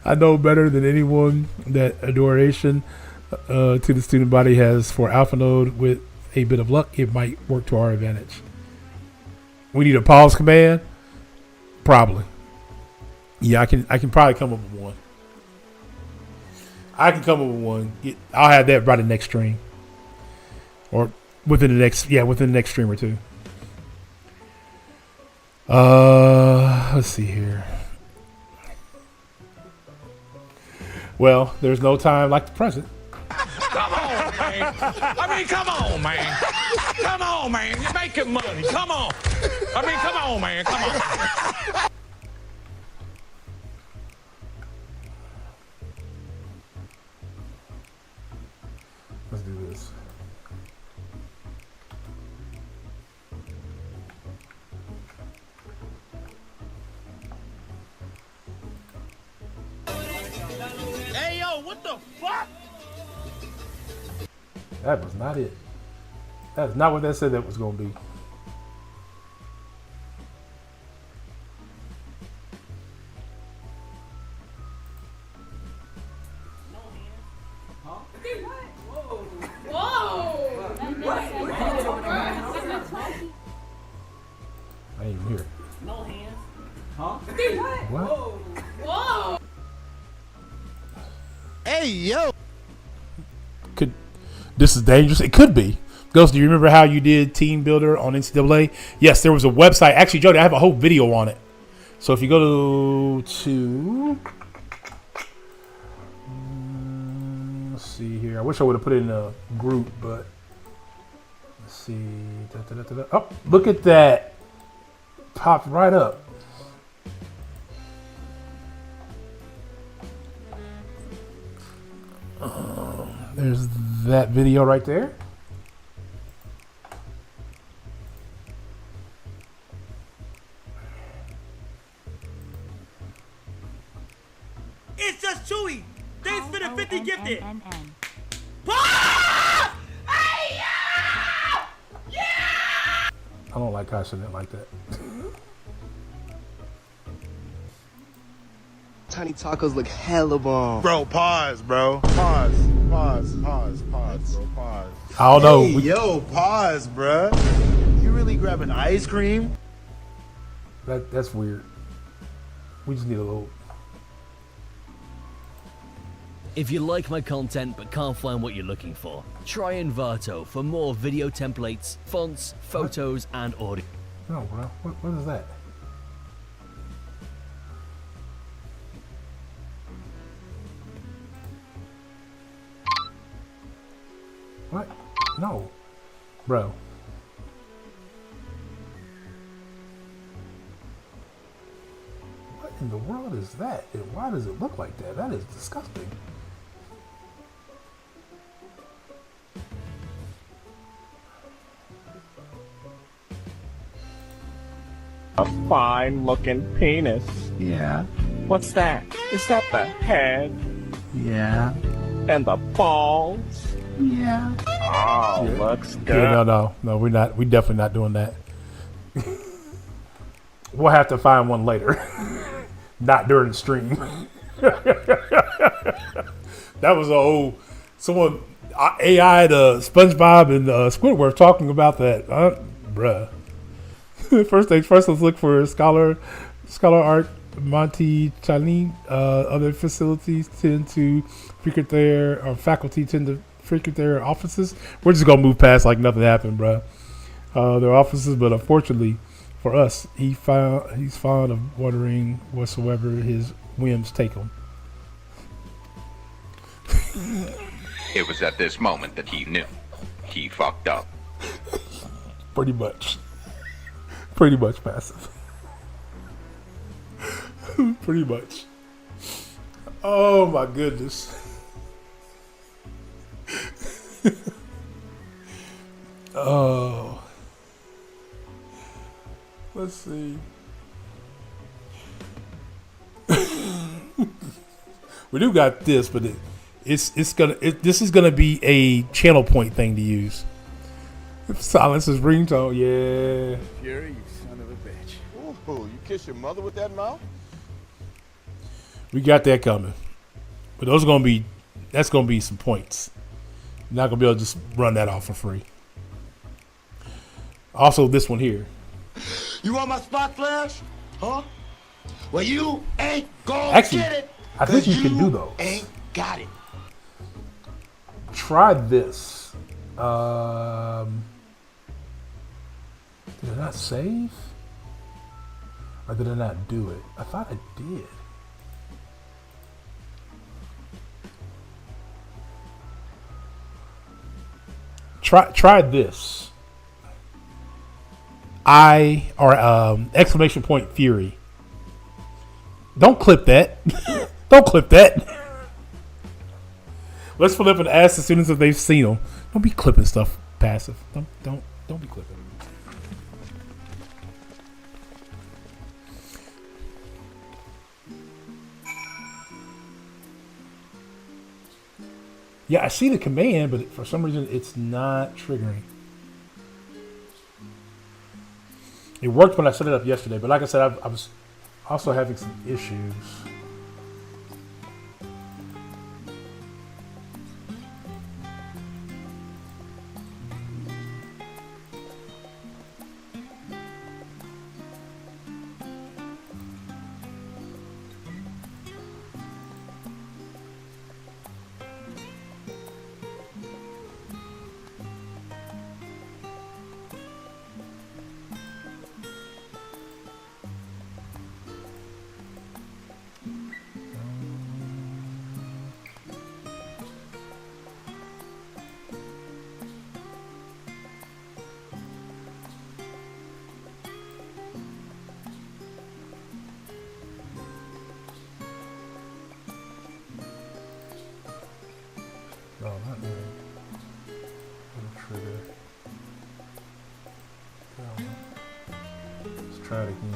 I know better than anyone that adoration to the student body has for Alphanode. With a bit of luck, it might work to our advantage. We need a pause command? Probably. Yeah, I can probably come up with one. I can come up with one. I'll have that by the next stream. Or within the next stream or two. Let's see here. Well, there's no time like the present. Come on, man. I mean, come on, man. Come on, man. You're making money. Come on. I mean, come on, man. Come on. Let's do this. Hey, yo, what the fuck? That was not it. That's not what that said that was going to be. I ain't even hear it. No hands. Huh? What? Whoa. Hey, yo. This is dangerous. It could be. Ghost, do you remember how you did Team Builder on NCAA? Yes, there was a website. Actually, Jody, I have a whole video on it. So if you go to see here. I wish I would have put it in a group, but let's see. Oh, look at that. Popped right up. There's that video right there. It's just Chewy. Thanks for the 50 gifted. I don't like how I said it like that. Tiny tacos look hella bomb. Bro, pause, bro. Pause, bro, pause. I don't know. Hey, yo, pause, bro. You really grabbing ice cream? That's weird. We just need a little. If you like my content but can't find what you're looking for, try Envato for more video templates, fonts, photos, and audio. No, bro. What is that? What? No. Bro. What in the world is that? And why does it look like that? That is disgusting. A fine looking penis. Yeah. What's that? Is that the head? Yeah. And the balls? Yeah. Oh, Yeah. looks good. Yeah, no, we're not. We definitely not doing that. We'll have to find one later, not during the stream. That was a whole someone AI to SpongeBob and Squidward talking about that, bruh. First things first, let's look for Scholar Art Monte Chalin. Other facilities tend to frequent their, or faculty tend to frequent their offices. We're just gonna move past like nothing happened, bruh. Their offices, but unfortunately for us, he's fond of wondering whatsoever his whims take him. It was at this moment that he knew. He fucked up. Pretty much passive. Pretty much. Oh my goodness. Oh. Let's see. We do got this, but this is gonna be a channel point thing to use. Silence is ringtone, yeah. Fury, you son of a bitch. Ooh, you kiss your mother with that mouth? We got that coming. But that's gonna be some points. You're not gonna be able to just run that off for free. Also, this one here. You want my spot flash? Huh? Well, you ain't gonna Actually, get it. I think 'cause you can do those. Ain't got it. Try this. Did I not save? Or did I not do it? I thought I did. Try this. Exclamation point Fury. Don't clip that. Don't clip that. Let's flip and ask the students if they've seen them. Don't be clipping stuff passive. Don't be clipping. Yeah, I see the command, but for some reason it's not triggering. It worked when I set it up yesterday, but like I said, I was also having some issues. try it again.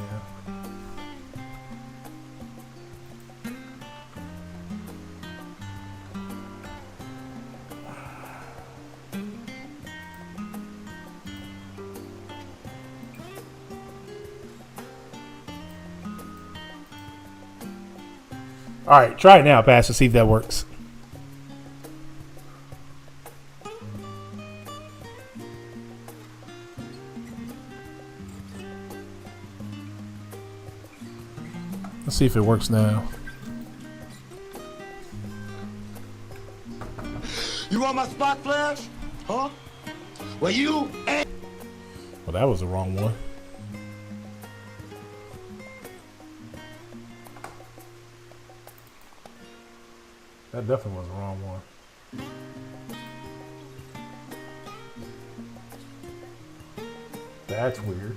All right, try it now, Pastor. See if that works. Let's see if it works now. You want my spot flash? Huh? Well, you ain't. Well, that was the wrong one. That definitely was the wrong one. That's weird.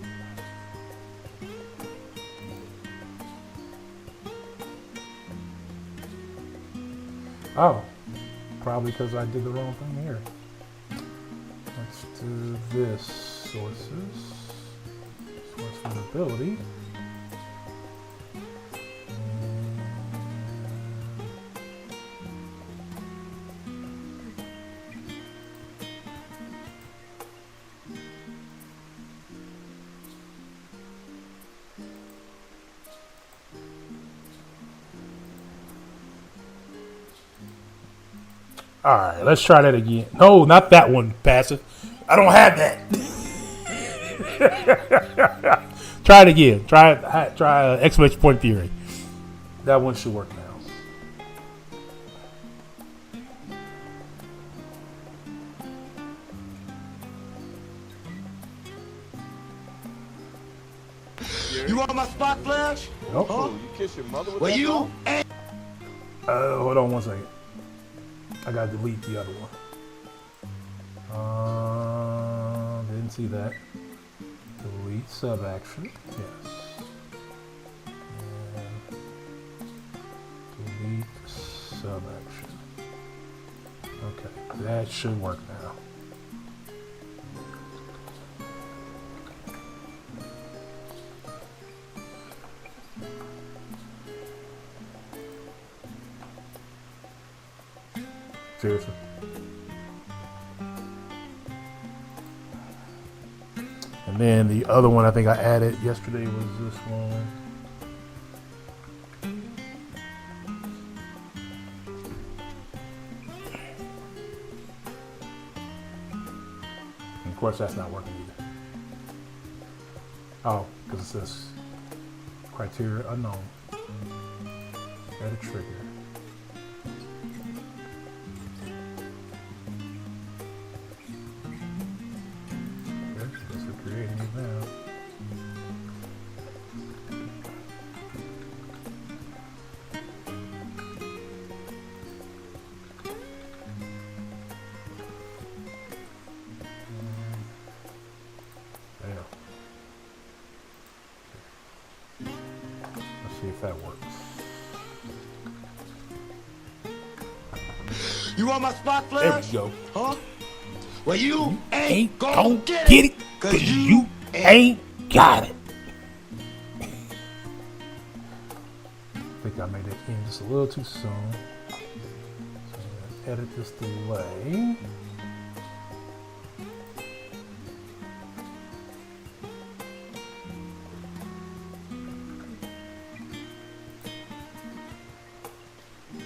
Oh, probably because I did the wrong thing here. Let's do this. Sources. Source vulnerability. All right, let's try that again. No, not that one, Passive. I don't have that. Try it again. Try exclamation point theory. That one should work now. You want my spot flash? Nope. Huh? You kiss your mother with Well, that you phone? ain't. Hold on one second. I gotta delete the other one. Didn't see that. Delete sub action. Yes. And delete sub action. Okay, that should work now. Seriously. And then the other one I think I added yesterday was this one. And of course that's not working either. Oh, because it says criteria unknown. Add a trigger. Creating it now. There. Let's see if that works. You want my spot There flash? we go. Huh? Well, you ain't Gonna gonna get get it, it. cause you ain't got it. I think I made it in just a little too soon. So let's edit this delay.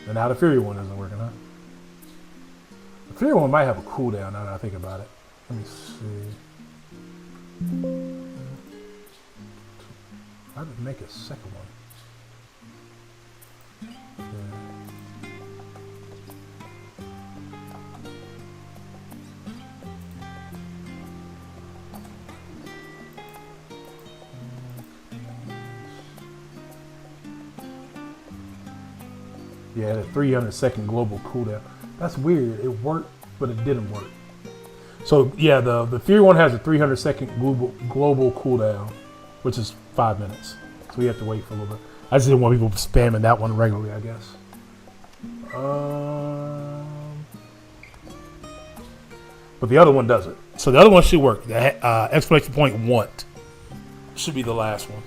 And now the Fury one isn't working, huh? The Fury one might have a cooldown now that I think about it. Let me see. I didn't make a second one. Yeah, the 300-second global cooldown. That's weird. It worked, but it didn't work. So yeah, the Fury one has a 300-second global cooldown, which is 5 minutes. So we have to wait for a little bit. I just didn't want people spamming that one regularly, I guess. But the other one doesn't. So the other one should work. The exclamation point want. should be the last one.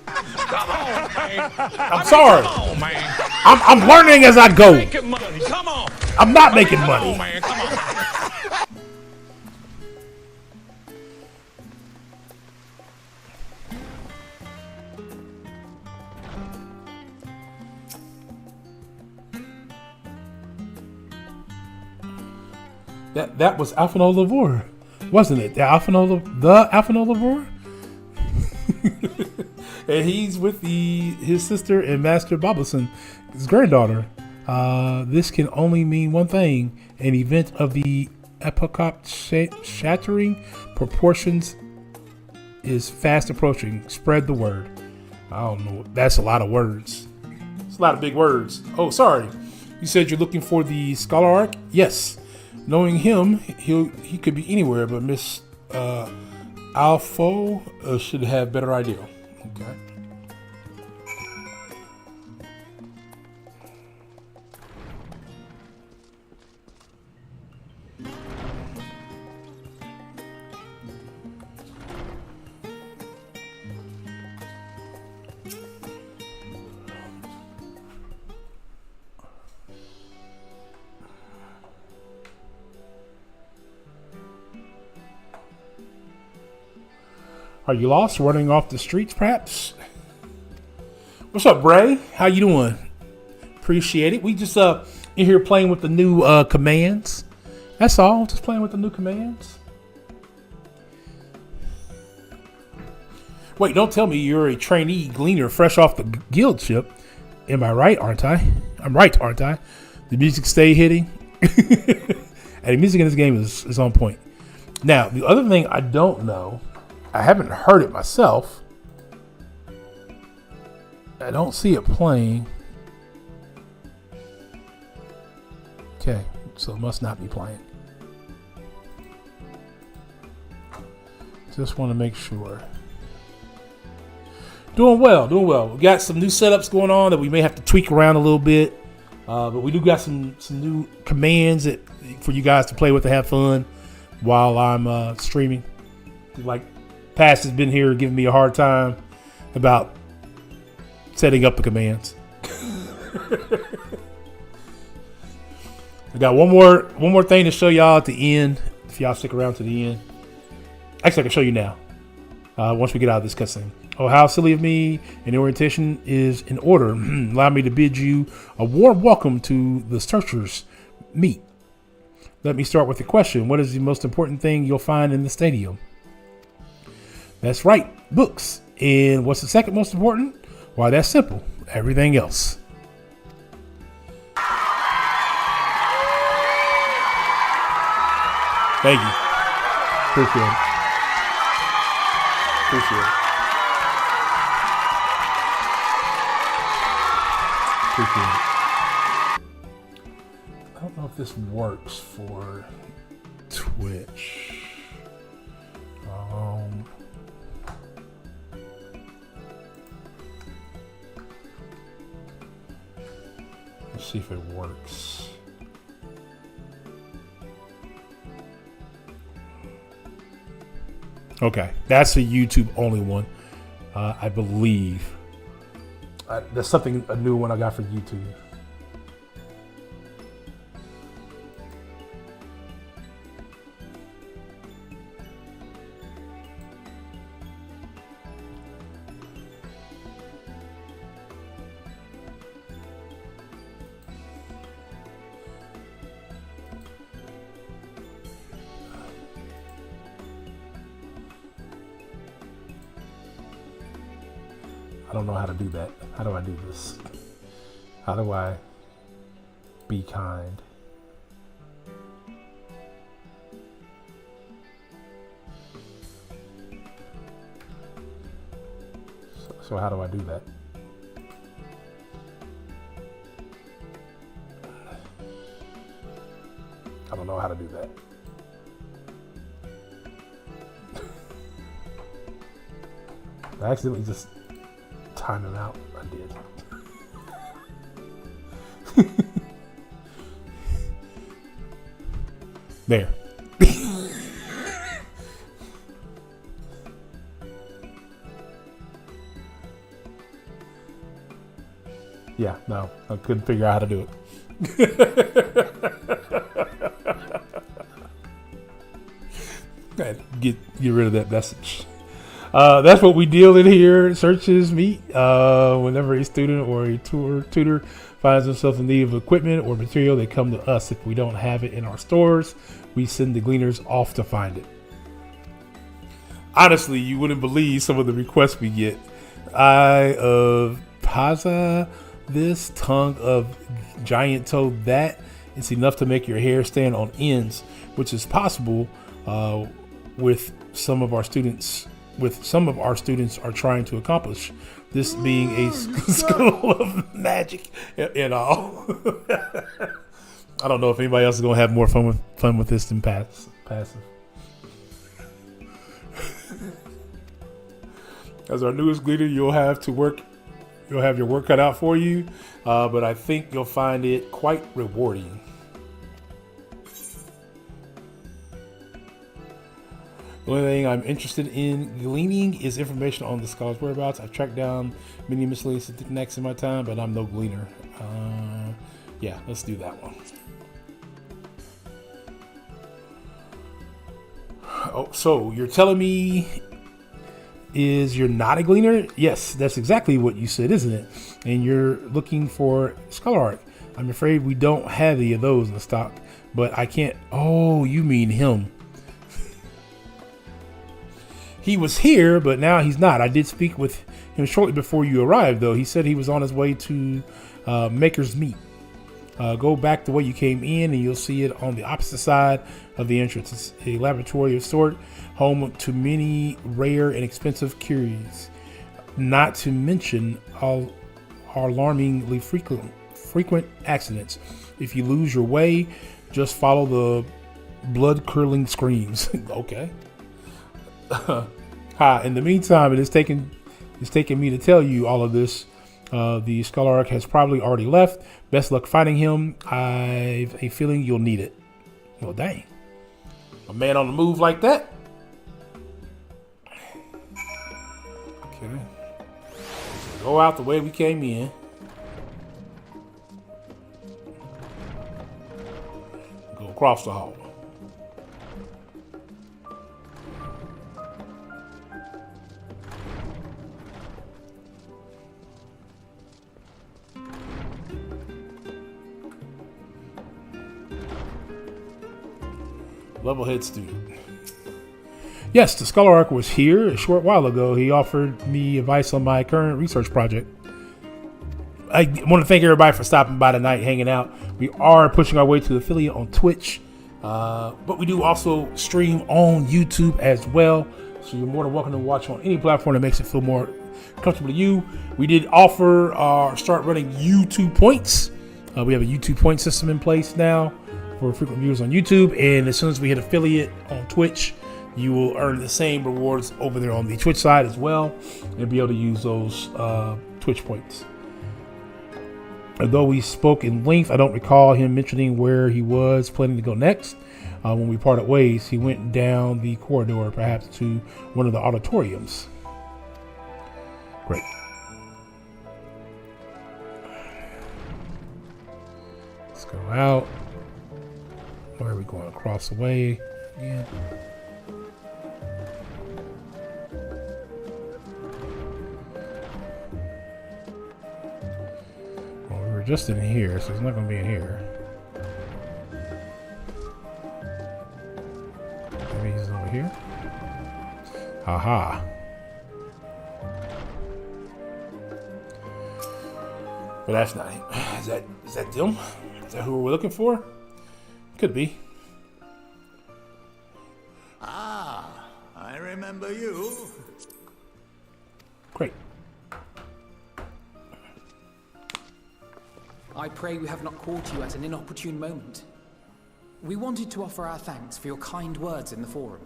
Come on, man. I'm sorry. Come on, man. I'm learning as I go. Making money. Come on. I'm not making Come money. on, man. Come on. That was Alphino Lavore, wasn't it? The Alphino Lavore? And he's with his sister and Master Boblison, his granddaughter. This can only mean one thing: an event of the epoch-shattering proportions is fast approaching. Spread the word. I don't know. That's a lot of words. It's a lot of big words. Oh, sorry. You said you're looking for the Scholar Arc? Yes. Knowing him, he could be anywhere, but Miss Alpho should have better idea. Okay. Are you lost, running off the streets, perhaps? What's up, Bray? How you doing? Appreciate it. We just in here playing with the new commands. That's all. Just playing with the new commands. Wait, don't tell me you're a trainee gleaner fresh off the guild ship. Am I right, aren't I? I'm right, aren't I? The music stay hitting. And the music in this game is on point. Now, the other thing I don't know, I haven't heard it myself. I don't see it playing. Okay, so it must not be playing. Just want to make sure. Doing well, doing well. We got some new setups going on that we may have to tweak around a little bit. But we do got some new commands for you guys to play with to have fun while I'm streaming. Like, Past has been here giving me a hard time about setting up the commands. I got one more thing to show y'all at the end. If y'all stick around to the end, actually I can show you now. Once we get out of this cutscene. Oh, how silly of me! An orientation is in order. Allow me to bid you a warm welcome to the Searchers meet. Let me start with the question: what is the most important thing you'll find in the stadium? That's right, books. And what's the second most important? Why, that's simple. Everything else. Thank you. Appreciate it. Appreciate it. Appreciate it. I don't know if this works for Twitch. Let's see if it works. Okay, that's a YouTube only one, I believe. That's a new one I got for YouTube. I don't know how to do that. How do I do this? How do I be kind? So how do I do that? I don't know how to do that. I accidentally just time him out. I did. There. Yeah, no, I couldn't figure out how to do it. Get rid of that message. That's what we deal in here. Searches meet whenever a student or a tutor finds themselves in need of equipment or material. They come to us. If we don't have it in our stores, we send the gleaners off to find it. Honestly, you wouldn't believe some of the requests we get. Eye of Paza, this, tongue of giant toe, that. It's enough to make your hair stand on ends, which is possible with some of our students are trying to accomplish. This being a school of magic and all. I don't know if anybody else is gonna have more fun with this than passive. As our newest gleaner, you'll have your work cut out for you, but I think you'll find it quite rewarding. The only thing I'm interested in gleaning is information on the scholar's whereabouts. I've tracked down many miscellaneous necks in my time, but I'm no gleaner. Yeah, let's do that one. Oh, so you're telling me you're not a gleaner? Yes, that's exactly what you said, isn't it? And you're looking for scholar art. I'm afraid we don't have any of those in stock, but I can't. Oh, you mean him. He was here, but now he's not. I did speak with him shortly before you arrived, though. He said he was on his way to Maker's Meat. Go back the way you came in, and you'll see it on the opposite side of the entrance. It's a laboratory of sort, home to many rare and expensive curios. Not to mention all alarmingly frequent accidents. If you lose your way, just follow the blood-curdling screams. Okay. In the meantime, it's taken me to tell you all of this. The Scholararch has probably already left. Best luck finding him. I've a feeling you'll need it. Well, dang. A man on the move like that? Okay. So go out the way we came in. Go across the hall. Level-head student. Yes, the Scholararch was here a short while ago. He offered me advice on my current research project. I want to thank everybody for stopping by tonight, hanging out. We are pushing our way to affiliate on Twitch, but we do also stream on YouTube as well. So you're more than welcome to watch on any platform that makes it feel more comfortable to you. We did offer start running YouTube points. We have a YouTube point system in place now for frequent viewers on YouTube, and as soon as we hit affiliate on Twitch, you will earn the same rewards over there on the Twitch side as well, and be able to use those Twitch points. Although we spoke in length, I don't recall him mentioning where he was planning to go next. When we parted ways, he went down the corridor, perhaps to one of the auditoriums. Great. Let's go out. Where are we going? Across the way again. Well, we were just in here, so it's not going to be in here. Maybe he's over here. Haha. But that's not him. Is that them? Is that who we're looking for? Could be. Ah, I remember you. Great. I pray we have not caught you at an inopportune moment. We wanted to offer our thanks for your kind words in the forum.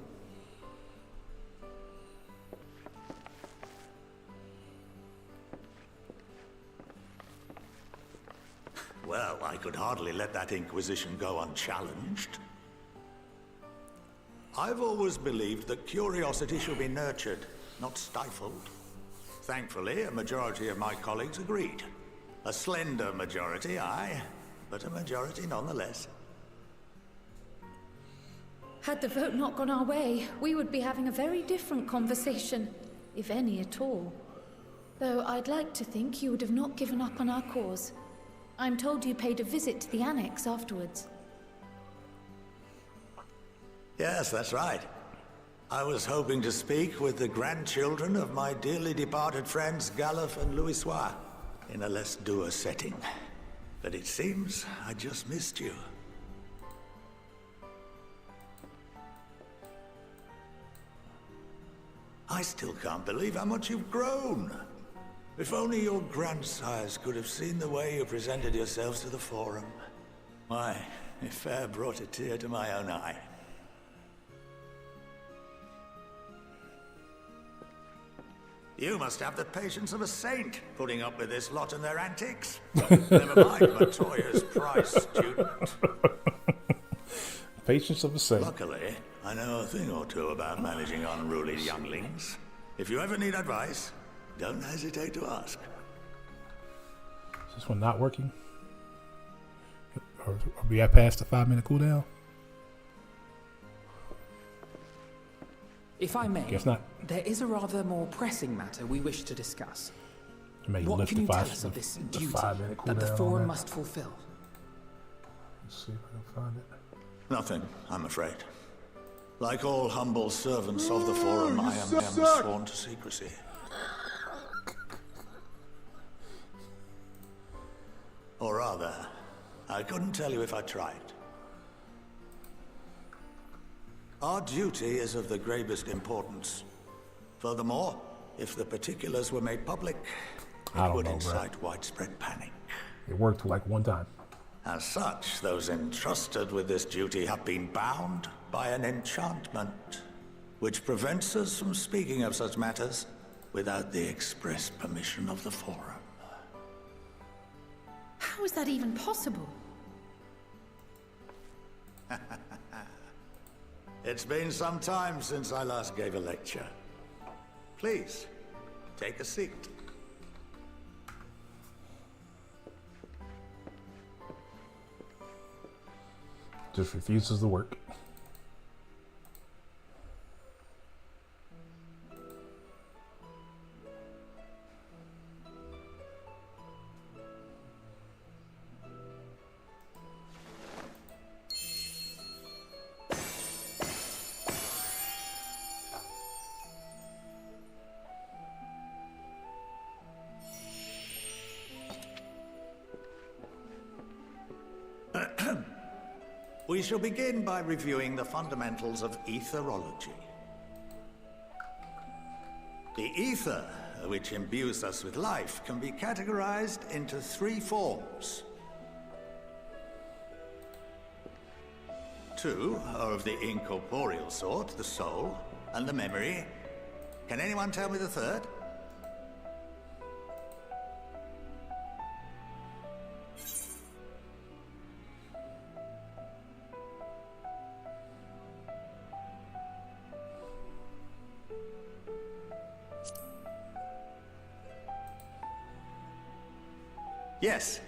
Well, I could hardly let that inquisition go unchallenged. I've always believed that curiosity should be nurtured, not stifled. Thankfully, a majority of my colleagues agreed. A slender majority, aye, but a majority nonetheless. Had the vote not gone our way, we would be having a very different conversation, if any at all. Though I'd like to think you would have not given up on our cause. I'm told you paid a visit to the annex afterwards. Yes, that's right. I was hoping to speak with the grandchildren of my dearly departed friends Galuf and Louisoix in a less dour setting. But it seems I just missed you. I still can't believe how much you've grown. If only your grandsires could have seen the way you presented yourselves to the Forum. Why, it fair brought a tear to my own eye. You must have the patience of a saint, putting up with this lot and their antics. Never mind Matoya's prize student. Patience of a saint. Luckily, I know a thing or two about managing unruly younglings. If you ever need advice, don't hesitate to ask. Is this one not working? Or are we at past the 5-minute cooldown? If I may, Guess not. there is a rather more pressing matter we wish to discuss. What Lift can you the tell five- us of this the duty 5-minute that the cooldown on Forum that. must fulfill? Let's see if I can find it. Nothing, I'm afraid. Like all humble servants of the Forum, I am sworn to secrecy. Or rather, I couldn't tell you if I tried. Our duty is of the gravest importance. Furthermore, if the particulars were made public, it would incite widespread panic. It worked like one time. As such, those entrusted with this duty have been bound by an enchantment, which prevents us from speaking of such matters without the express permission of the Forum. How is that even possible? It's been some time since I last gave a lecture. Please, take a seat. Just refuses to work. We shall begin by reviewing the fundamentals of etherology. The ether, which imbues us with life, can be categorized into 3 forms. 2 are of the incorporeal sort, the soul, and the memory. Can anyone tell me the third? Yes,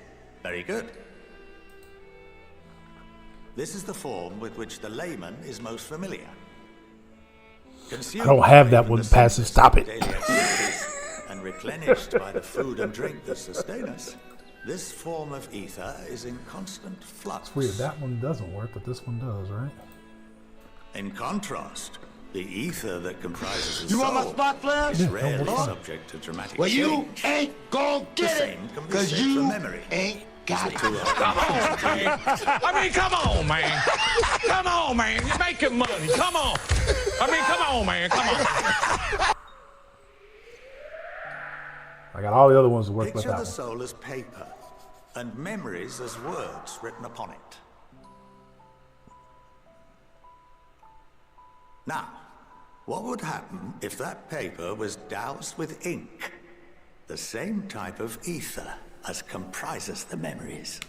very good. This is the form with which the layman is most familiar. I don't have that one passive. Stop it. And replenished by the food and drink that sustain us, this form of ether is in constant flux. It's weird. That one doesn't work, but this one does, right? In contrast, the ether that comprises the You soul want my spot flash? is rarely subject to dramatic Well, change. you ain't gonna The get it, same can be cause said you for memory. ain't got it. Come on, man. I mean, come on, man. Come on, man. You're making money. Come on. I mean, come on, man. Come on. I got all the other ones to work with Picture that the one. soul as paper, and memories as words written upon it. Now, what would happen if that paper was doused with ink? The same type of ether as comprises the memories.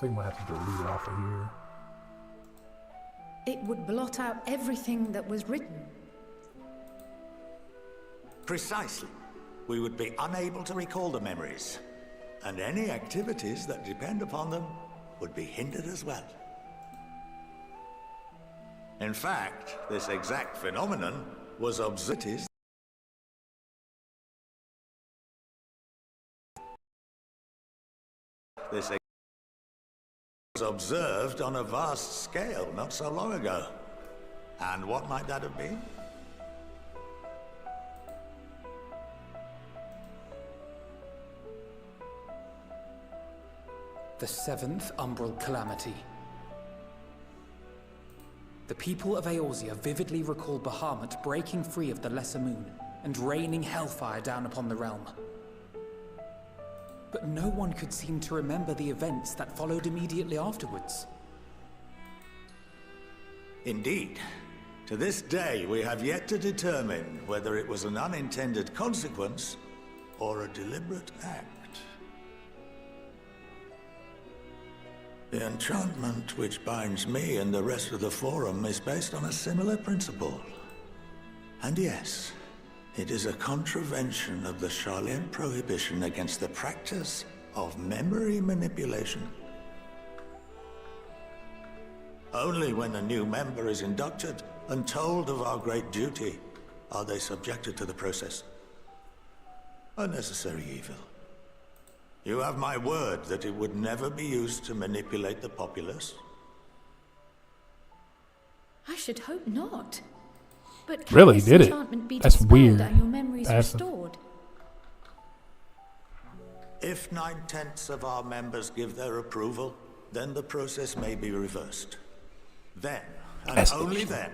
think I might have to delete it off of here. It would blot out everything that was written. Precisely. We would be unable to recall the memories, and any activities that depend upon them would be hindered as well. In fact, this exact phenomenon was observed. This was observed on a vast scale not so long ago. And what might that have been? The 7th Umbral Calamity. The people of Eorzea vividly recall Bahamut breaking free of the Lesser Moon and raining hellfire down upon the realm. But no one could seem to remember the events that followed immediately afterwards. Indeed. To this day, we have yet to determine whether it was an unintended consequence or a deliberate act. The enchantment which binds me and the rest of the Forum is based on a similar principle. And yes, it is a contravention of the Sharlayan prohibition against the practice of memory manipulation. Only when a new member is inducted and told of our great duty are they subjected to the process. A necessary evil. You have my word that it would never be used to manipulate the populace? I should hope not. But can Really this did it? enchantment be That's dispelled weird. and your memories That's restored? If 9/10 of our members give their approval, then the process may be reversed. Then, and That's only interesting. then,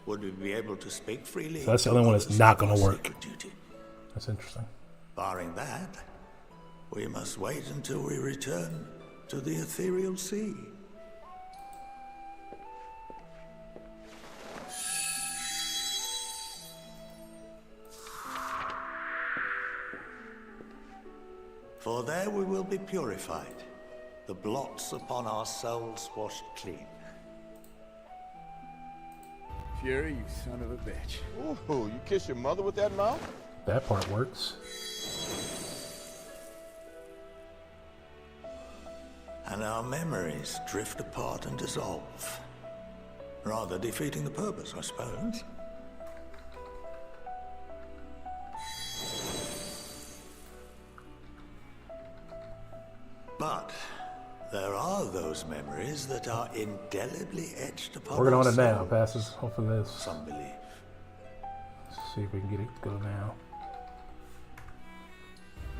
would we be able to speak freely. So that's the only one that's not going to work. Duty. That's interesting. Barring that, we must wait until we return to the ethereal sea. For there we will be purified, the blots upon our souls washed clean. Fury, you son of a bitch. Ooh, you kiss your mother with that mouth? That part works. And our memories drift apart and dissolve. Rather defeating the purpose, I suppose. But there are those memories that are indelibly etched upon Working on our it now, souls. passes. Hopefully this. Some believe. Let's see if we can get it to go now.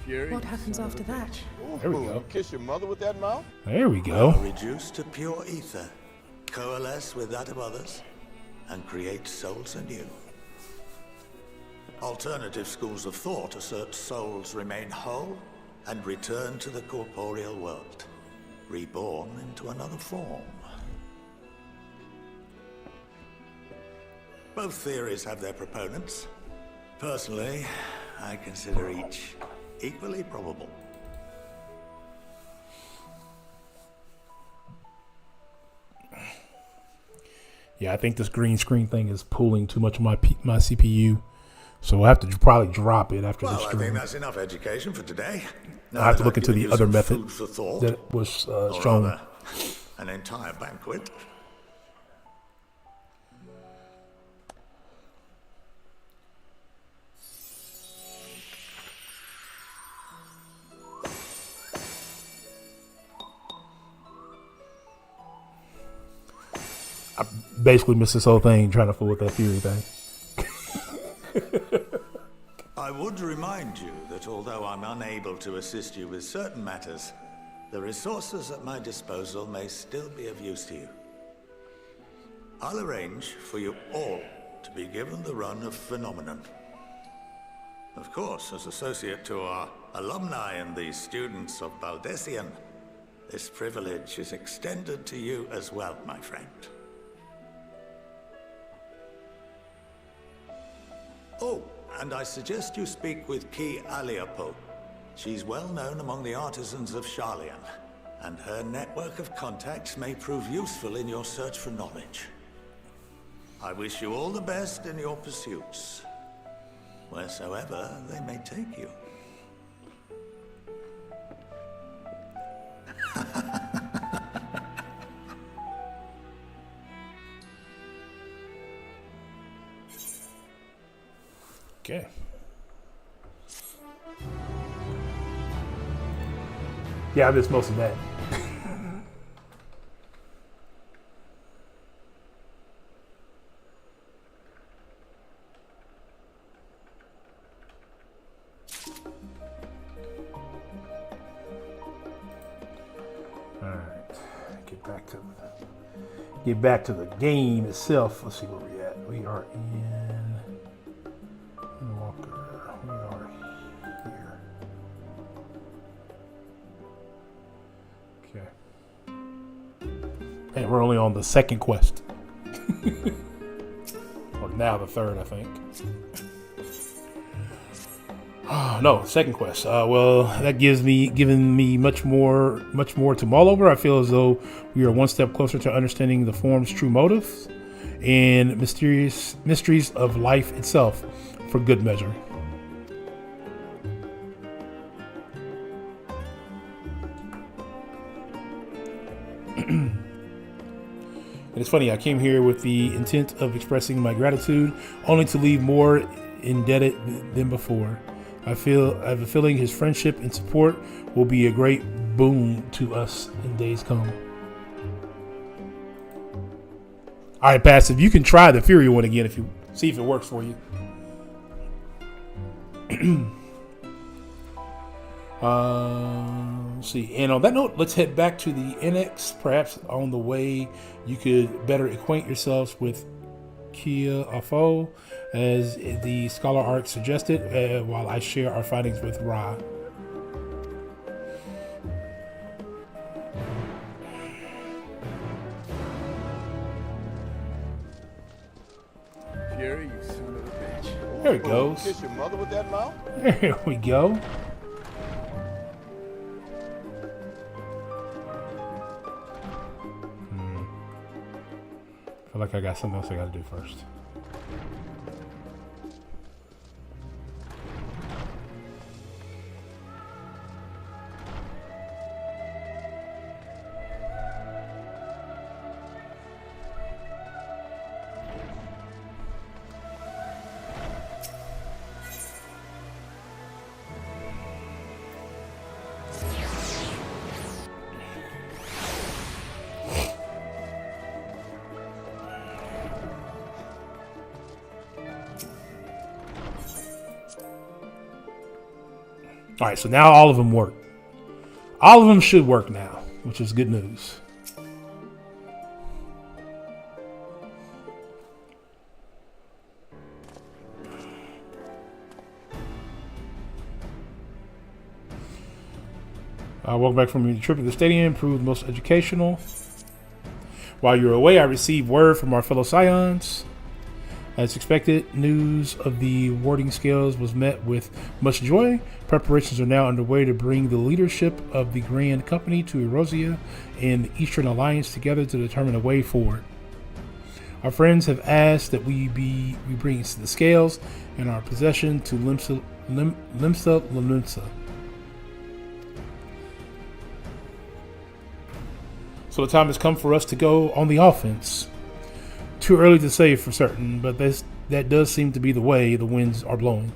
Fury, What happens after that? There we go. You kiss your mother with that mouth? There we go. Are reduced to pure ether, coalesce with that of others, and create souls anew. Alternative schools of thought assert souls remain whole and return to the corporeal world, reborn into another form. Both theories have their proponents. Personally, I consider each equally probable. Yeah, I think this green screen thing is pulling too much of my CPU. So we'll have to probably drop it after Well, the I stream. think that's enough education for today. I'll have to Now look that into I've the given you other some method food for thought, that was or shown. rather, an entire banquet. I basically missed this whole thing trying to fool with that theory thing. I would remind you that although I'm unable to assist you with certain matters, the resources at my disposal may still be of use to you. I'll arrange for you all to be given the run of Phenomenon. Of course, as associate to our alumni and the students of Baldessian, this privilege is extended to you as well, my friend. Oh, and I suggest you speak with Ki Aliapo. She's well known among the artisans of Sharlayan, and her network of contacts may prove useful in your search for knowledge. I wish you all the best in your pursuits, wheresoever they may take you. Okay. Yeah, I missed most of that. Get back to the game itself. Let's see where we're at. We are in Endwalker. We are here. Okay. And we're only on the second quest. Or now the third, I think. No, second quest. Well, that given me much more to mull over. I feel as though we are one step closer to understanding the form's true motives and mysteries of life itself, for good measure. And it's funny, I came here with the intent of expressing my gratitude, only to leave more indebted than before. I have a feeling his friendship and support will be a great boon to us in days come. All right, Passive, you can try the Fury one again if you see if it works for you. Let's see. And on that note, let's head back to the Annex. Perhaps on the way, you could better acquaint yourselves with Kia Afo, as the Scholar Arc suggested, while I share our findings with Ra. Fury, you son of a bitch. There it goes. Kiss your mother with that mouth? There we go. I feel like I got something else I gotta do first. All right, so now all of them work. All of them should work now, which is good news. Welcome back from your trip to the stadium. Proved most educational. While you were away, I received word from our fellow Scions. As expected, news of the warding scales was met with much joy. Preparations are now underway to bring the leadership of the Grand Company to Erosia and the Eastern Alliance together to determine a way forward. Our friends have asked that we bring the scales in our possession to Limsa Lanunsa. So the time has come for us to go on the offense. Too early to say for certain, but that does seem to be the way the winds are blowing.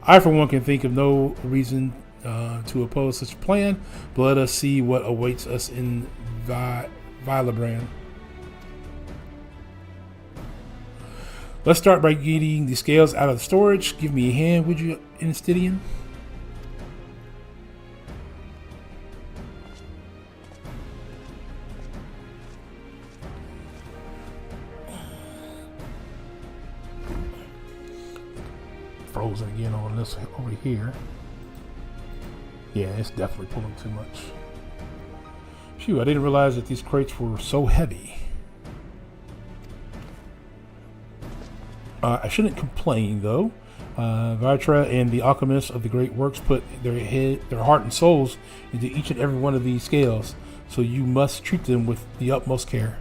I, for one, can think of no reason to oppose such a plan, but let us see what awaits us in Vilabrand. Let's start by getting the scales out of the storage. Give me a hand, would you, Instidian? Frozen again on this over here. Yeah, it's definitely pulling too much. Phew, I didn't realize that these crates were so heavy. I shouldn't complain though. Vitra and the alchemists of the great works put their heart and souls into each and every one of these scales, so you must treat them with the utmost care.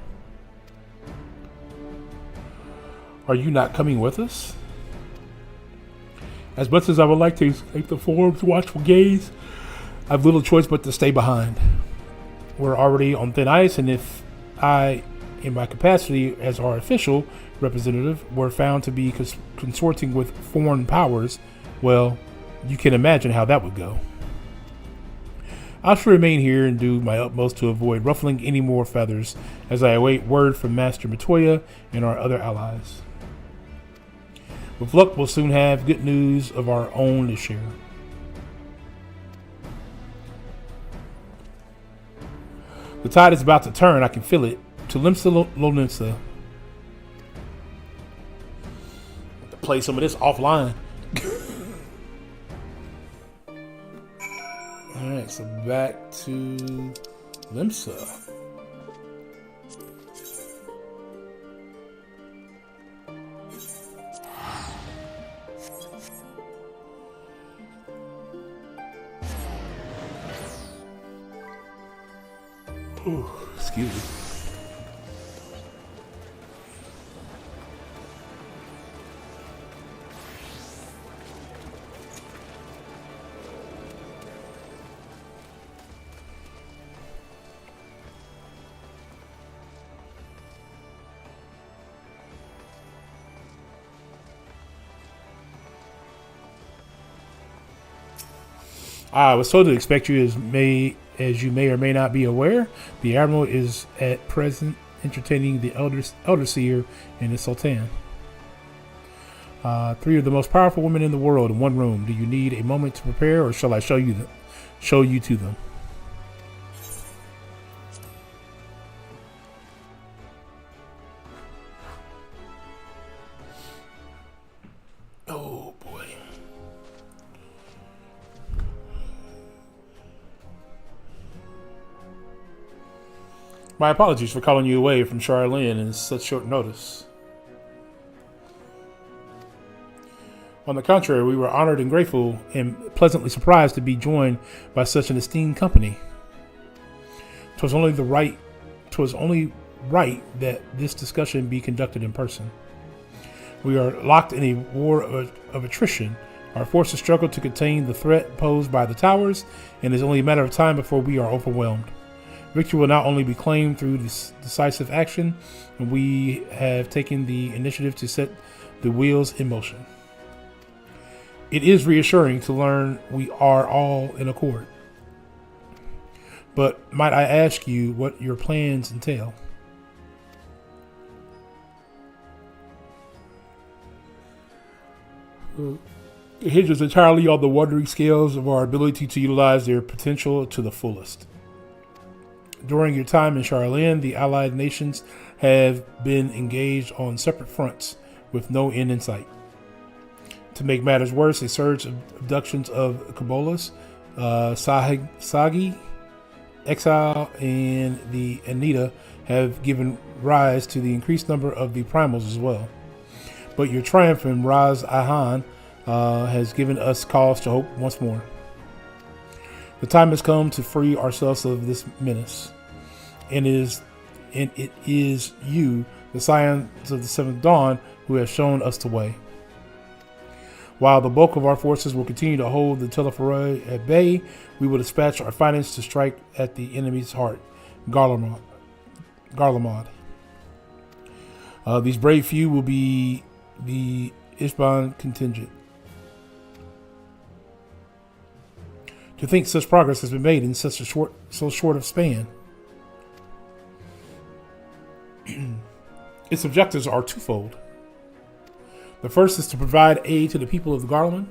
Are you not coming with us? As much as I would like to escape the form's watchful gaze, I've little choice but to stay behind. We're already on thin ice, and if I, in my capacity as our official representative, were found to be consorting with foreign powers, well, you can imagine how that would go. I shall remain here and do my utmost to avoid ruffling any more feathers as I await word from Master Matoya and our other allies. With luck, we'll soon have good news of our own to share. The tide is about to turn. I can feel it. To Limsa Lonimsa. Play some of this offline. Alright, so back to Limsa. Ooh, excuse me. I was told to expect you as you may or may not be aware. The Admiral is at present entertaining the Elder Seer and the Sultan. 3 of the most powerful women in the world in one room. Do you need a moment to prepare, or shall I show you to them? Oh boy. My apologies for calling you away from Charlene in such short notice. On the contrary, we were honored and grateful and pleasantly surprised to be joined by such an esteemed company. 'Twas only right that this discussion be conducted in person. We are locked in a war of attrition. Our forces struggle to contain the threat posed by the towers, and it is only a matter of time before we are overwhelmed. Victory will not only be claimed through this decisive action, and we have taken the initiative to set the wheels in motion. It is reassuring to learn we are all in accord. But might I ask you what your plans entail? It hinges entirely on the wandering scales of our ability to utilize their potential to the fullest. During your time in Charlene, the allied nations have been engaged on separate fronts with no end in sight. To make matters worse, a surge of abductions of Kabolas, Sagi, Exile, and the Anita have given rise to the increased number of the primals as well. But your triumph in Raz Ahan has given us cause to hope once more. The time has come to free ourselves of this menace, and it is you, the scions of the Seventh Dawn, who have shown us the way. While the bulk of our forces will continue to hold the Telephoroi at bay, we will dispatch our finest to strike at the enemy's heart, Garlemald. These brave few will be the Ishban contingent. To think such progress has been made in such a short of span. Its objectives are twofold. The first is to provide aid to the people of the Garland.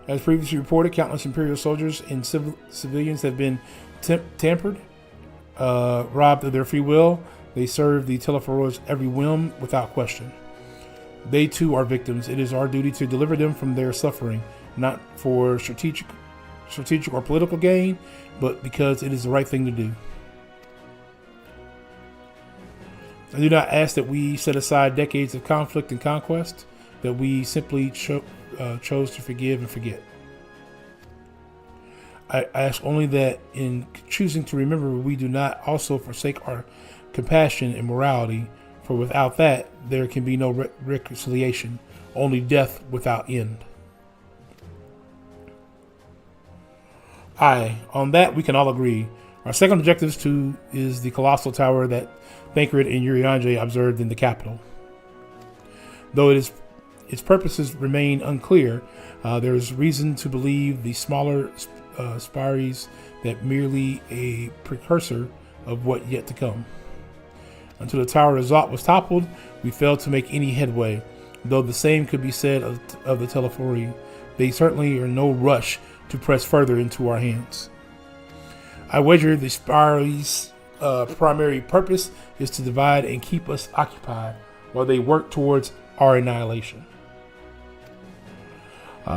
As previously reported, countless Imperial soldiers and civilians have been tampered, robbed of their free will. They serve the Telephoroids every whim without question. They too are victims. It is our duty to deliver them from their suffering, not for strategic or political gain, but because it is the right thing to do. I do not ask that we set aside decades of conflict and conquest that we simply chose to forgive and forget. I ask only that in choosing to remember, we do not also forsake our compassion and morality, for without that, there can be no reconciliation, only death without end. On that we can all agree. Our second objective is the colossal tower that Thancred and Urianger observed in the capital. Though its purposes remain unclear, there is reason to believe the smaller spires that merely a precursor of what yet to come. Until the tower result was toppled, we failed to make any headway, though the same could be said of the Telefori. They certainly are no rush to press further into our hands. I wager the spires' primary purpose is to divide and keep us occupied while they work towards our annihilation.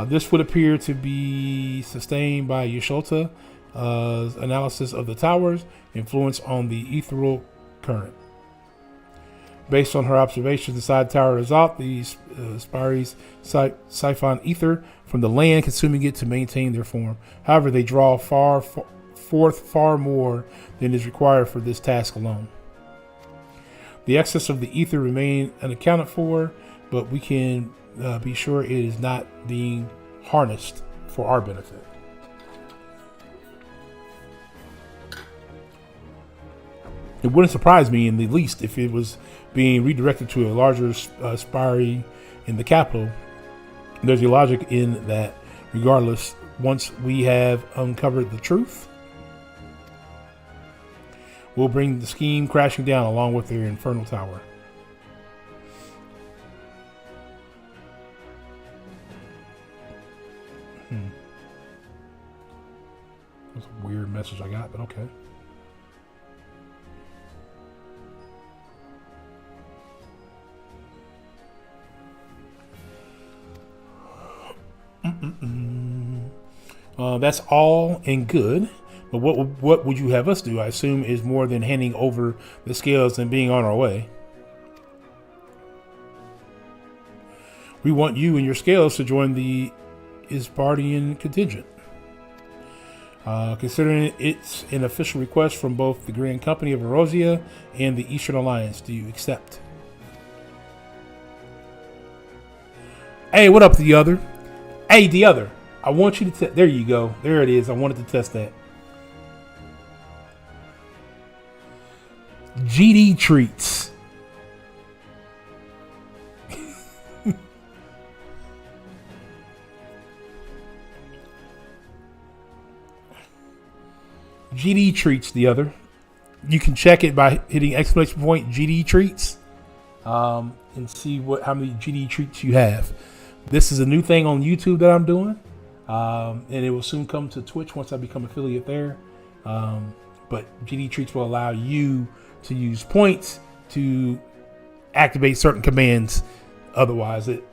This would appear to be sustained by Yasholta's analysis of the tower's influence on the ethereal current. Based on her observations inside the tower result, these spires siphon ether from the land, consuming it to maintain their form. However, they draw forth far more than is required for this task alone. The excess of the ether remain unaccounted for, but we can be sure it is not being harnessed for our benefit. It wouldn't surprise me in the least if it was being redirected to a larger spire in the capital. There's a logic in that. Regardless, once we have uncovered the truth, we'll bring the scheme crashing down along with their infernal tower. That's a weird message I got, but okay. That's all and good, but what would you have us do? I assume is more than handing over the scales and being on our way. We want you and your scales to join the Isbardian contingent. Considering it's an official request from both the Grand Company of Erosia and the Eastern Alliance, do you accept? Hey, what up, the other? Hey, the other. I want you to there you go. There it is. I wanted to test that. GD treats. GD treats, the other. You can check it by hitting exclamation point GD treats and see how many GD treats you have. This is a new thing on YouTube that I'm doing. And it will soon come to Twitch once I become affiliate there. But GD Treats will allow you to use points to activate certain commands. Otherwise, it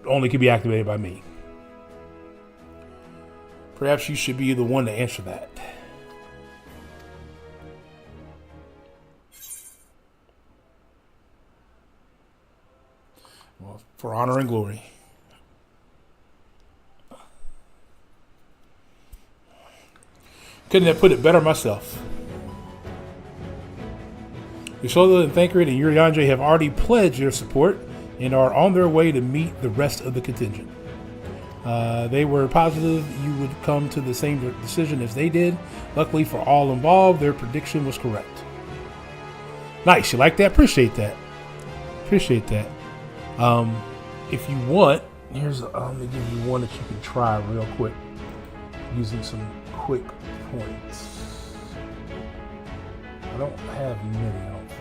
only can be activated by me. Perhaps you should be the one to answer that. Well, for honor and glory. Couldn't have put it better myself. Yasholta and Thancred and Urianger have already pledged their support and are on their way to meet the rest of the contingent. They were positive you would come to the same decision as they did. Luckily for all involved, their prediction was correct. Nice, you like that? Appreciate that. Appreciate that. If you want, let me give you one that you can try real quick using some quick points. I don't have many, I don't think.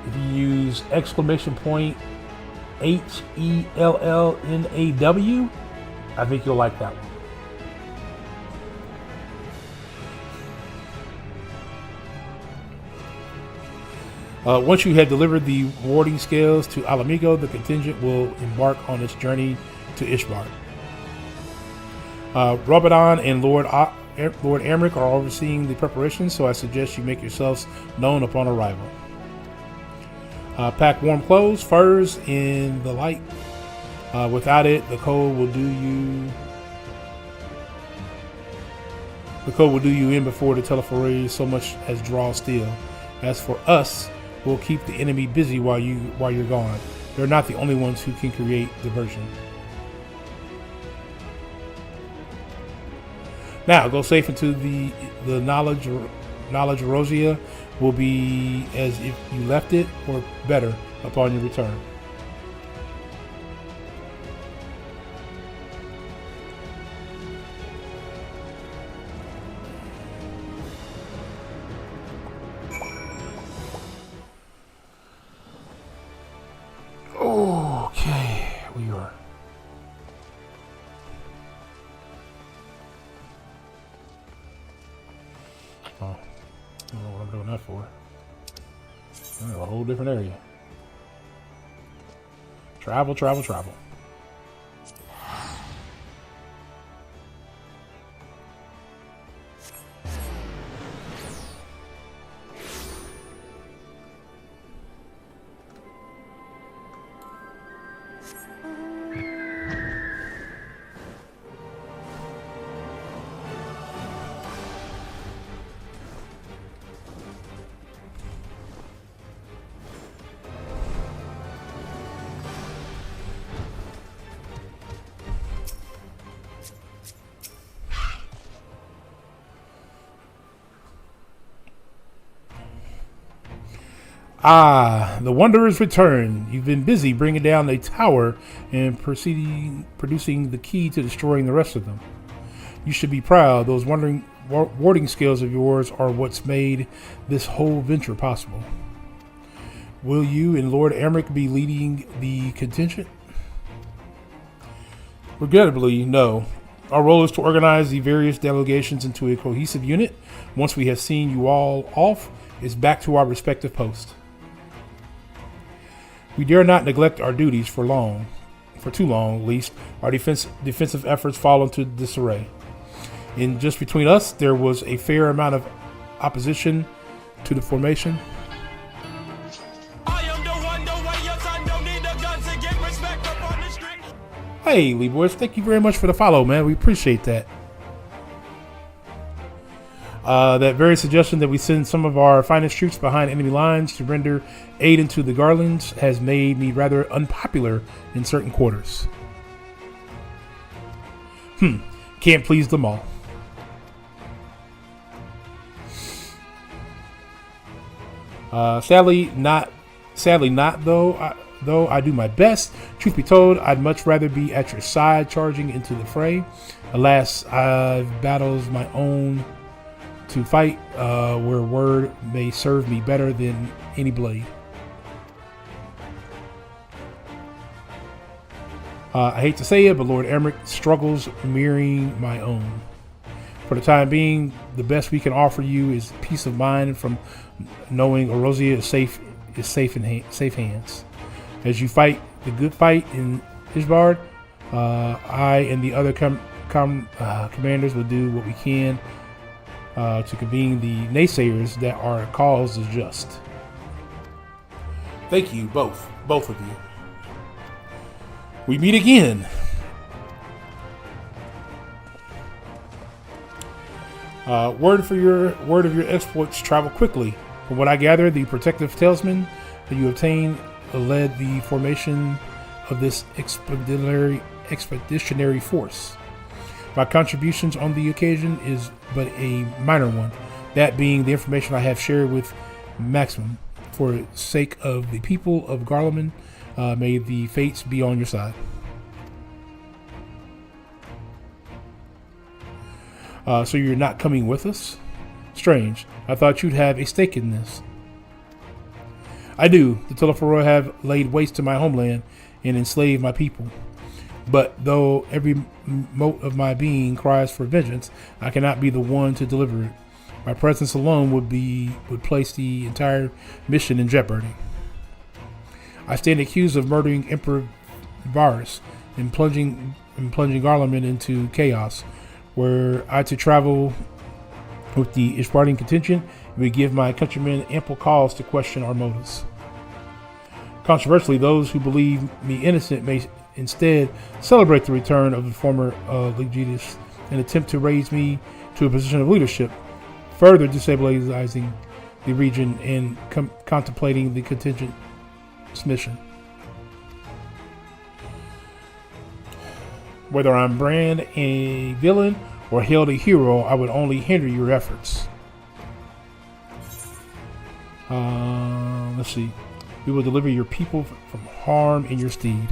If you use exclamation point HELLNAW, I think you'll like that one. Once you have delivered the warding scales to Alamigo, the contingent will embark on its journey to Ishbar. Robadan and Lord Amric are overseeing the preparations, so I suggest you make yourselves known upon arrival. Pack warm clothes, furs, and the light. Without it, the cold will do you. The cold will do you in before the telephone so much as draw steel. As for us, we'll keep the enemy busy while you're gone. They're not the only ones who can create diversion. Now go safe into the knowledge Rosia will be as if you left it, or better, upon your return. Okay, we are. Oh, I don't know what I'm doing that for. Oh, a whole different area. Travel, travel, travel. Ah, the Wanderer's return. You've been busy bringing down a tower and producing the key to destroying the rest of them. You should be proud. Those warding skills of yours are what's made this whole venture possible. Will you and Lord Emmerich be leading the contingent? Regrettably, no. Our role is to organize the various delegations into a cohesive unit. Once we have seen you all off, it's back to our respective posts. We dare not neglect our duties for too long, least our defensive efforts fall into disarray. And just between us, there was a fair amount of opposition to the formation. Hey, Lee Boys, thank you very much for the follow, man. We appreciate that. That very suggestion that we send some of our finest troops behind enemy lines to render aid into the Garlands has made me rather unpopular in certain quarters. Can't please them all. Sadly not though I do my best. Truth be told, I'd much rather be at your side charging into the fray. Alas, I've battles my own to fight, where word may serve me better than any blade. I hate to say it, but Lord Emmerich struggles mirroring my own. For the time being, the best we can offer you is peace of mind from knowing Erosia is safe in hands. As you fight the good fight in Ishbard, I and the other commanders will do what we can to convene the naysayers that our cause is just. Thank you, both of you. We meet again. Word of your exploits travel quickly. From what I gather, the protective talisman that you obtained led the formation of this expeditionary force. My contributions on the occasion is but a minor one, that being the information I have shared with Maximum. For the sake of the people of Garlemald, may the fates be on your side. So you're not coming with us? Strange. I thought you'd have a stake in this. I do. The Telephoroy have laid waste to my homeland and enslaved my people. But though every mote of my being cries for vengeance, I cannot be the one to deliver it. My presence alone would place the entire mission in jeopardy. I stand accused of murdering Emperor Varus and plunging Garlemald into chaos. Were I to travel with the Ishbardian contingent, it would give my countrymen ample cause to question our motives. Controversially, those who believe me innocent may instead celebrate the return of the former Legitus and attempt to raise me to a position of leadership, further destabilizing the region and contemplating the contingent mission. Whether I'm brand a villain or hailed a hero, I would only hinder your efforts. Let's see. We will deliver your people from harm in your stead.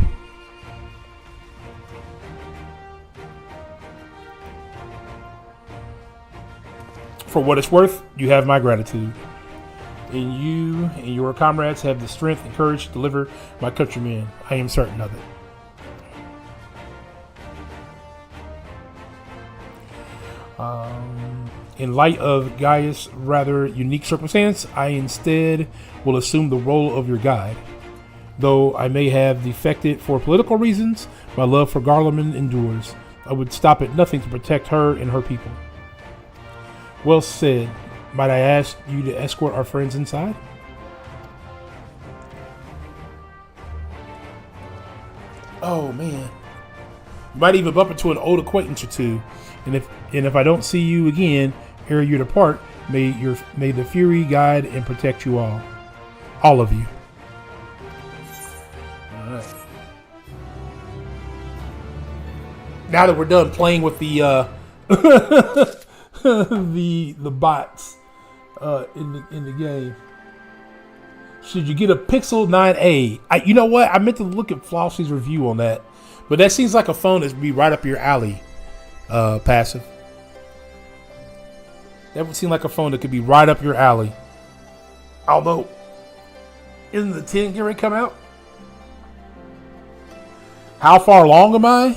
For what it's worth, you have my gratitude. And you and your comrades have the strength and courage to deliver my countrymen. I am certain of it. In light of Gaia's rather unique circumstance, I instead will assume the role of your guide. Though I may have defected for political reasons, my love for Garlemald endures. I would stop at nothing to protect her and her people. Well said. Might I ask you to escort our friends inside? Oh man. You might even bump into an old acquaintance or two. And if I don't see you again ere you depart, may the Fury guide and protect you all. All of you. Alright. Now that we're done playing with the the bots in the game, should you get a Pixel 9a? You know what? I meant to look at Flossie's review on that, but that seems like a phone that'd be right up your alley. Passive. That would seem like a phone that could be right up your alley. Although, isn't the 10 getting ready to come out? How far along am I?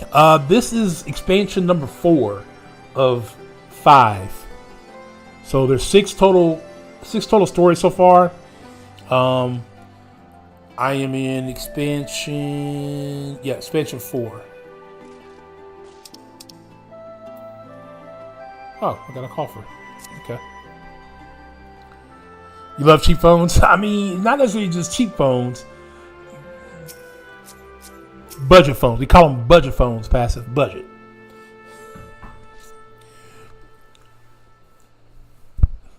This is expansion number 4 of 5. So there's 6 total stories so far. I am in expansion 4. Oh, I got a call for it. Okay. You love cheap phones? I mean, not necessarily just cheap phones. Budget phones. We call them budget phones, passive. Budget.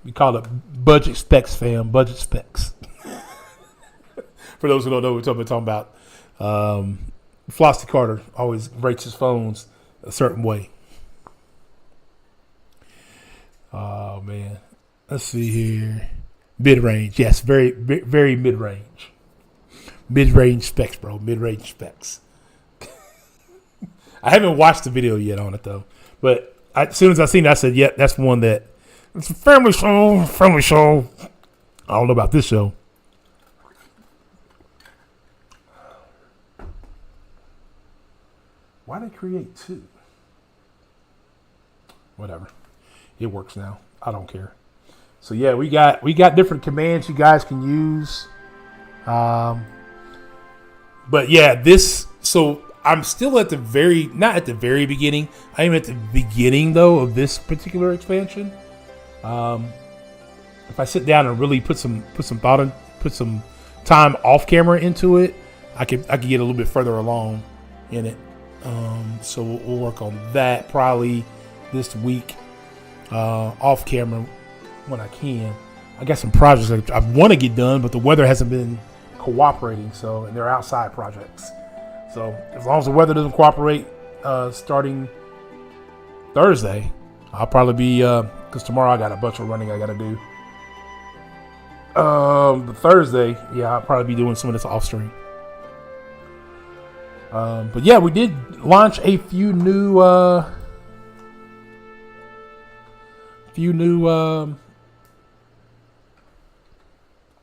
We call it budget specs, fam. Budget specs. For those who don't know what we're talking about. Flossie Carter always rates his phones a certain way. Oh man, let's see here. Mid-range, yes, very, very mid-range. Mid-range specs, bro. Mid-range specs. I haven't watched the video yet on it though, but as soon as I seen it, I said, "Yeah, that's one that it's a family show." Family show. I don't know about this show. Why did they create 2? Whatever. It works now. I don't care. So yeah, we got different commands you guys can use. But yeah, so I'm still at not at the very beginning. I am at the beginning though of this particular expansion. If I sit down and really put some thought and put some time off camera into it, I could get a little bit further along in it. So we'll work on that probably this week. Off camera when I can. I got some projects that I want to get done, but the weather hasn't been cooperating. And they're outside projects. So as long as the weather doesn't cooperate, starting Thursday, I'll probably be because tomorrow I got a bunch of running I got to do. But Thursday, yeah, I'll probably be doing some of this off stream. But yeah, we did launch a few new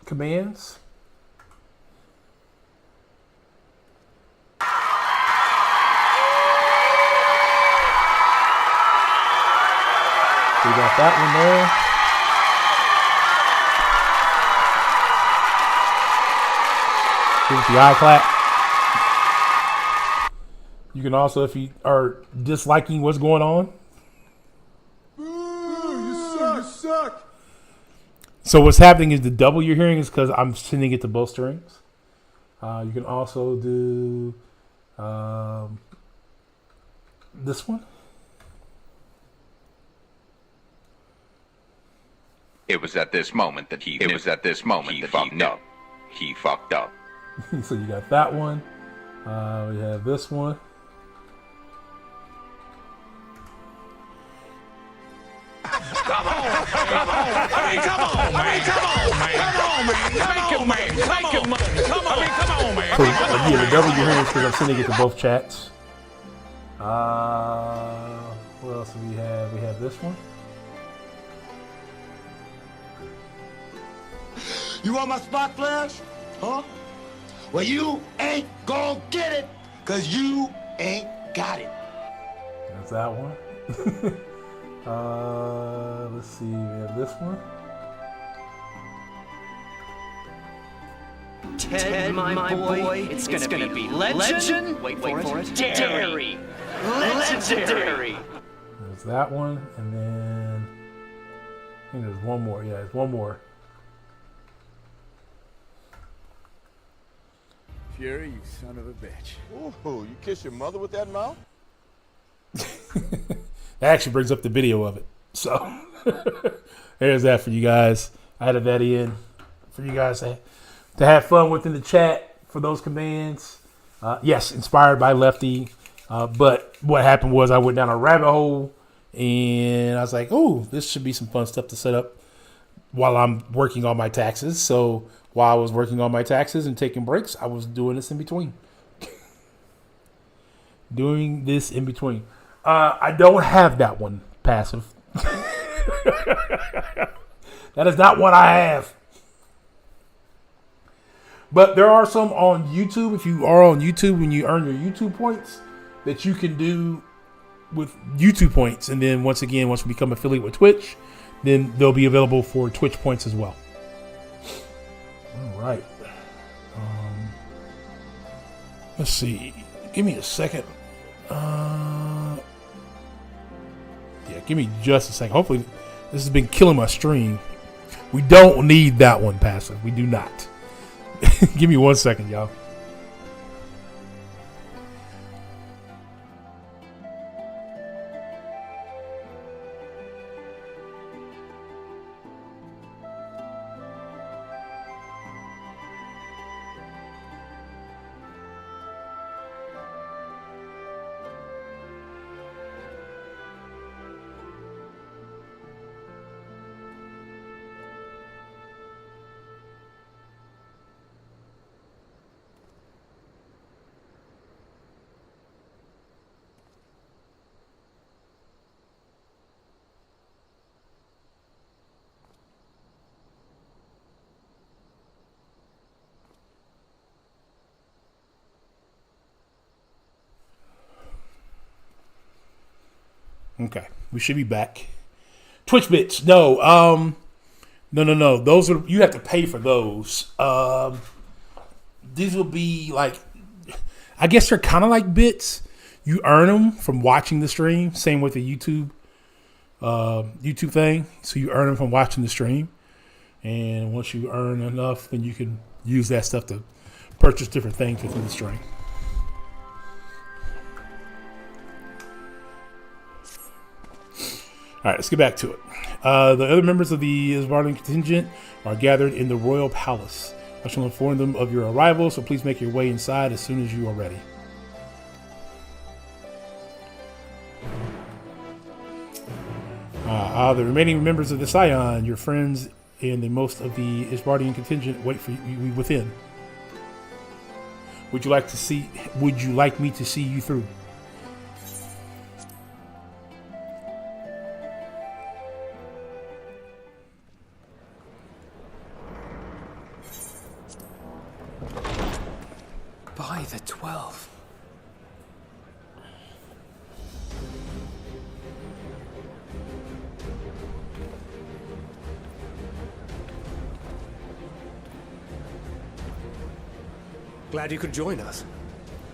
commands. We got that one there. Here's the eye clap. You can also, if you are disliking what's going on. You suck. So what's happening is the double you're hearing is because I'm sending it to both strings. You can also do this one. It was at this moment that he. It was at this moment that he knew. He fucked up. So you got that one. We have this one. Come on, I mean, come on, man. Come on, man. Make your money. Come on. I mean, come on, man. So, yeah, the W here is because I'm sending it to both chats. What else do we have? We have this one. You want my spot flash? Huh? Well, you ain't gonna get it, cause you ain't got it. That's that one. Let's see, we have this one. Ted, my boy, it's gonna be legend. Wait for it. Dairy. Legendary. There's that one, and then I think there's one more. Yeah, there's one more. Fury, you son of a bitch. Ooh, you kiss your mother with that mouth? That actually brings up the video of it. So there's that for you guys. I added that in for you guys to have fun with in the chat for those commands. Yes, inspired by Lefty. But what happened was I went down a rabbit hole and I was like, oh, this should be some fun stuff to set up while I'm working on my taxes. So while I was working on my taxes and taking breaks, I was doing this in between. Doing this in between. I don't have that one passive. That is not what I have. But there are some on YouTube. If you are on YouTube, when you earn your YouTube points, that you can do with YouTube points. And then once again, once we become affiliate with Twitch, then they'll be available for Twitch points as well. All right. Let's see. Give me a second. Yeah, give me just a second. Hopefully, this has been killing my stream. We don't need that one passive. We do not. Give me 1 second, y'all. Okay, we should be back. Twitch bits, no. Those are, you have to pay for those. These will be like, I guess they're kind of like bits. You earn them from watching the stream. Same with the YouTube thing. So you earn them from watching the stream, and once you earn enough, then you can use that stuff to purchase different things within the stream. All right, let's get back to it. The other members of the Isvardian contingent are gathered in the royal palace. I shall inform them of your arrival, so please make your way inside as soon as you are ready. The remaining members of the Scion, your friends, and the most of the Isvardian contingent wait for you within. Would you like me to see you through? By the 12. Glad you could join us.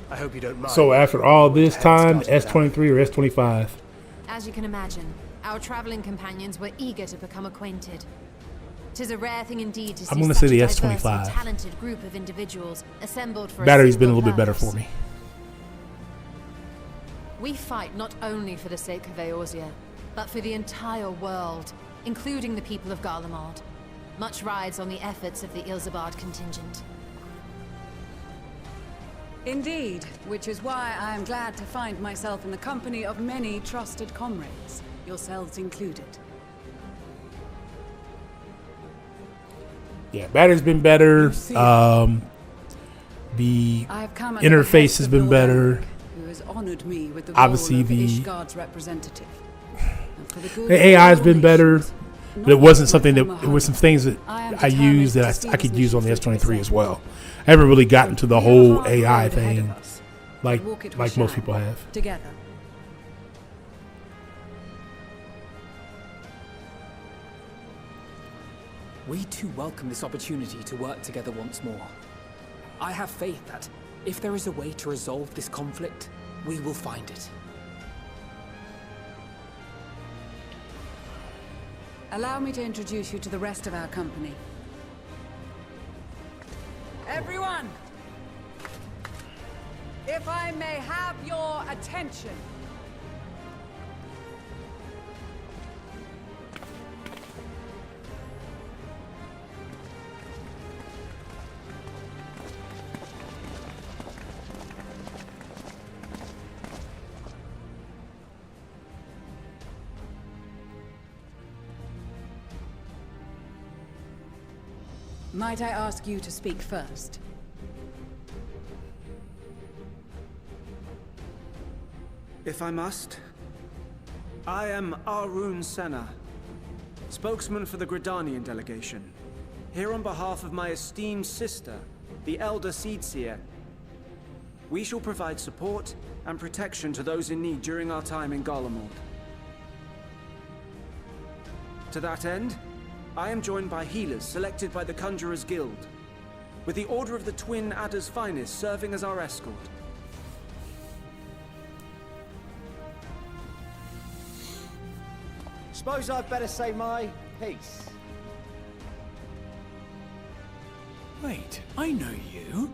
I hope you don't mind. So after all this time, S23 or S25? As you can imagine, our traveling companions were eager to become acquainted. 'Tis a rare thing indeed to see I'm gonna such say the a diverse S25. and talented group of individuals assembled for Battery's a been a single little bit better purpose. for me. We fight not only for the sake of Eorzea, but for the entire world, including the people of Garlemald. Much rides on the efforts of the Ilzabard contingent. Indeed, which is why I am glad to find myself in the company of many trusted comrades, yourselves included. Yeah, battery's been better. The I have come at the interface behest has of been Lord better. Eric, who has honored me with the Obviously, role of the Ishgard's representative. And for the good The of AI has all been better. nations, But it wasn't something that it was some things that I am I used that determined I to could see use this on the mission S23 as well. I haven't really gotten to the We have a whole hard AI road ahead of thing us. like Walk it we most shall, people have. Together. We too welcome this opportunity to work together once more. I have faith that, if there is a way to resolve this conflict, we will find it. Allow me to introduce you to the rest of our company. Everyone! If I may have your attention. Might I ask you to speak first? If I must, I am Arun Senna, spokesman for the Gridanian delegation, here on behalf of my esteemed sister, the Elder Seedseer. We shall provide support and protection to those in need during our time in Garlemald. To that end, I am joined by healers selected by the Conjurers Guild, with the Order of the Twin Adder's Finest serving as our escort. Suppose I'd better say my piece. Wait, I know you.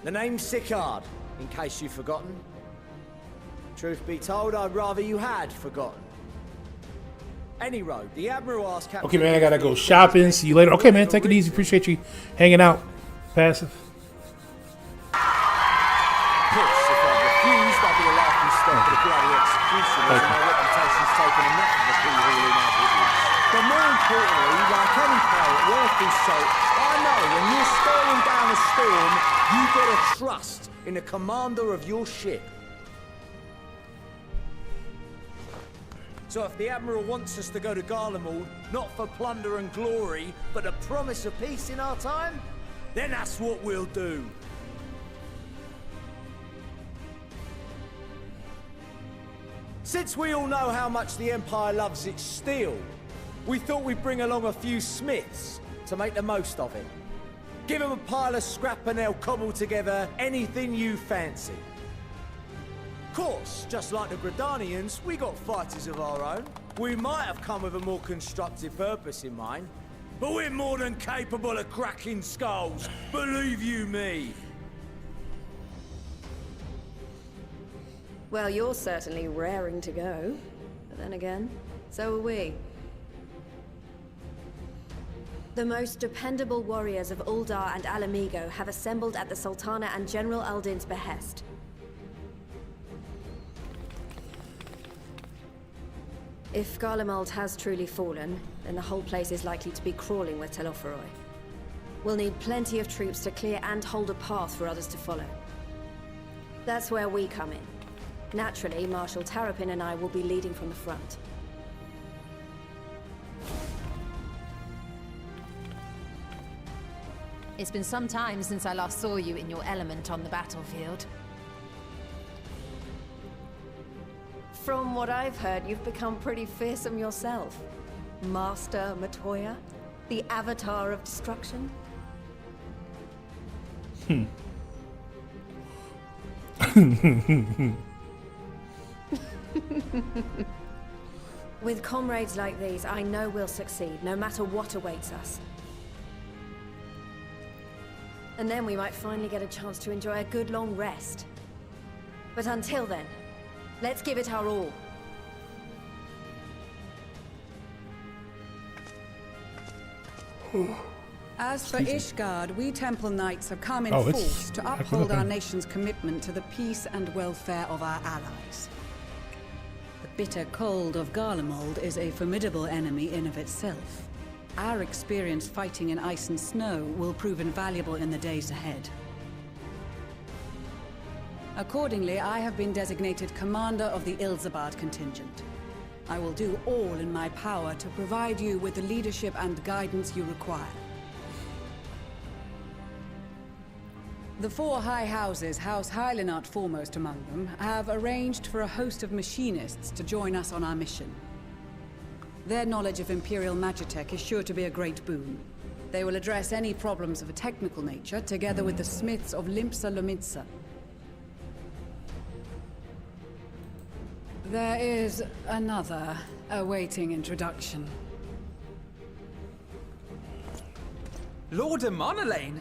The name's Sicard, in case you've forgotten. Truth be told, I'd rather you had forgotten. Any road, the Admiral asked Captain... Okay, man, I gotta go shopping. See you later. Okay, man, take it easy. Appreciate you hanging out. Passive. Puss, if I refused, I'd be a laughing stock for the bloody executioners, and my reputation's taken enough of the people in our business. But more importantly, like any pirate worth his salt, I know when you're staring down a storm, you've got to trust in the commander of your ship. So if the Admiral wants us to go to Garlemald, not for plunder and glory, but a promise of peace in our time, then that's what we'll do. Since we all know how much the Empire loves its steel, we thought we'd bring along a few smiths to make the most of it. Give them a pile of scrap and they'll cobble together anything you fancy. Of course, just like the Gridanians, we got fighters of our own. We might have come with a more constructive purpose in mind, but we're more than capable of cracking skulls, believe you me. Well, you're certainly raring to go. But then again, so are we. The most dependable warriors of Uldar and Alamigo have assembled at the Sultana and General Aldin's behest. If Garlemald has truly fallen, then the whole place is likely to be crawling with Telophoroi. We'll need plenty of troops to clear and hold a path for others to follow. That's where we come in. Naturally, Marshal Tarapin and I will be leading from the front. It's been some time since I last saw you in your element on the battlefield. From what I've heard, you've become pretty fearsome yourself. Master Matoya, the Avatar of Destruction. With comrades like these, I know we'll succeed, no matter what awaits us. And then we might finally get a chance to enjoy a good long rest. But until then, let's give it our all. As for Ishgard, we Temple Knights have come in force to uphold our nation's commitment to the peace and welfare of our allies. The bitter cold of Garlemald is a formidable enemy in of itself. Our experience fighting in ice and snow will prove invaluable in the days ahead. Accordingly, I have been designated commander of the Ilzabad contingent. I will do all in my power to provide you with the leadership and guidance you require. The four high houses, House Hylinart foremost among them, have arranged for a host of machinists to join us on our mission. Their knowledge of Imperial Magitech is sure to be a great boon. They will address any problems of a technical nature, together with the smiths of Limpsa Lomitsa. There is another awaiting introduction. Lord Emanolaine?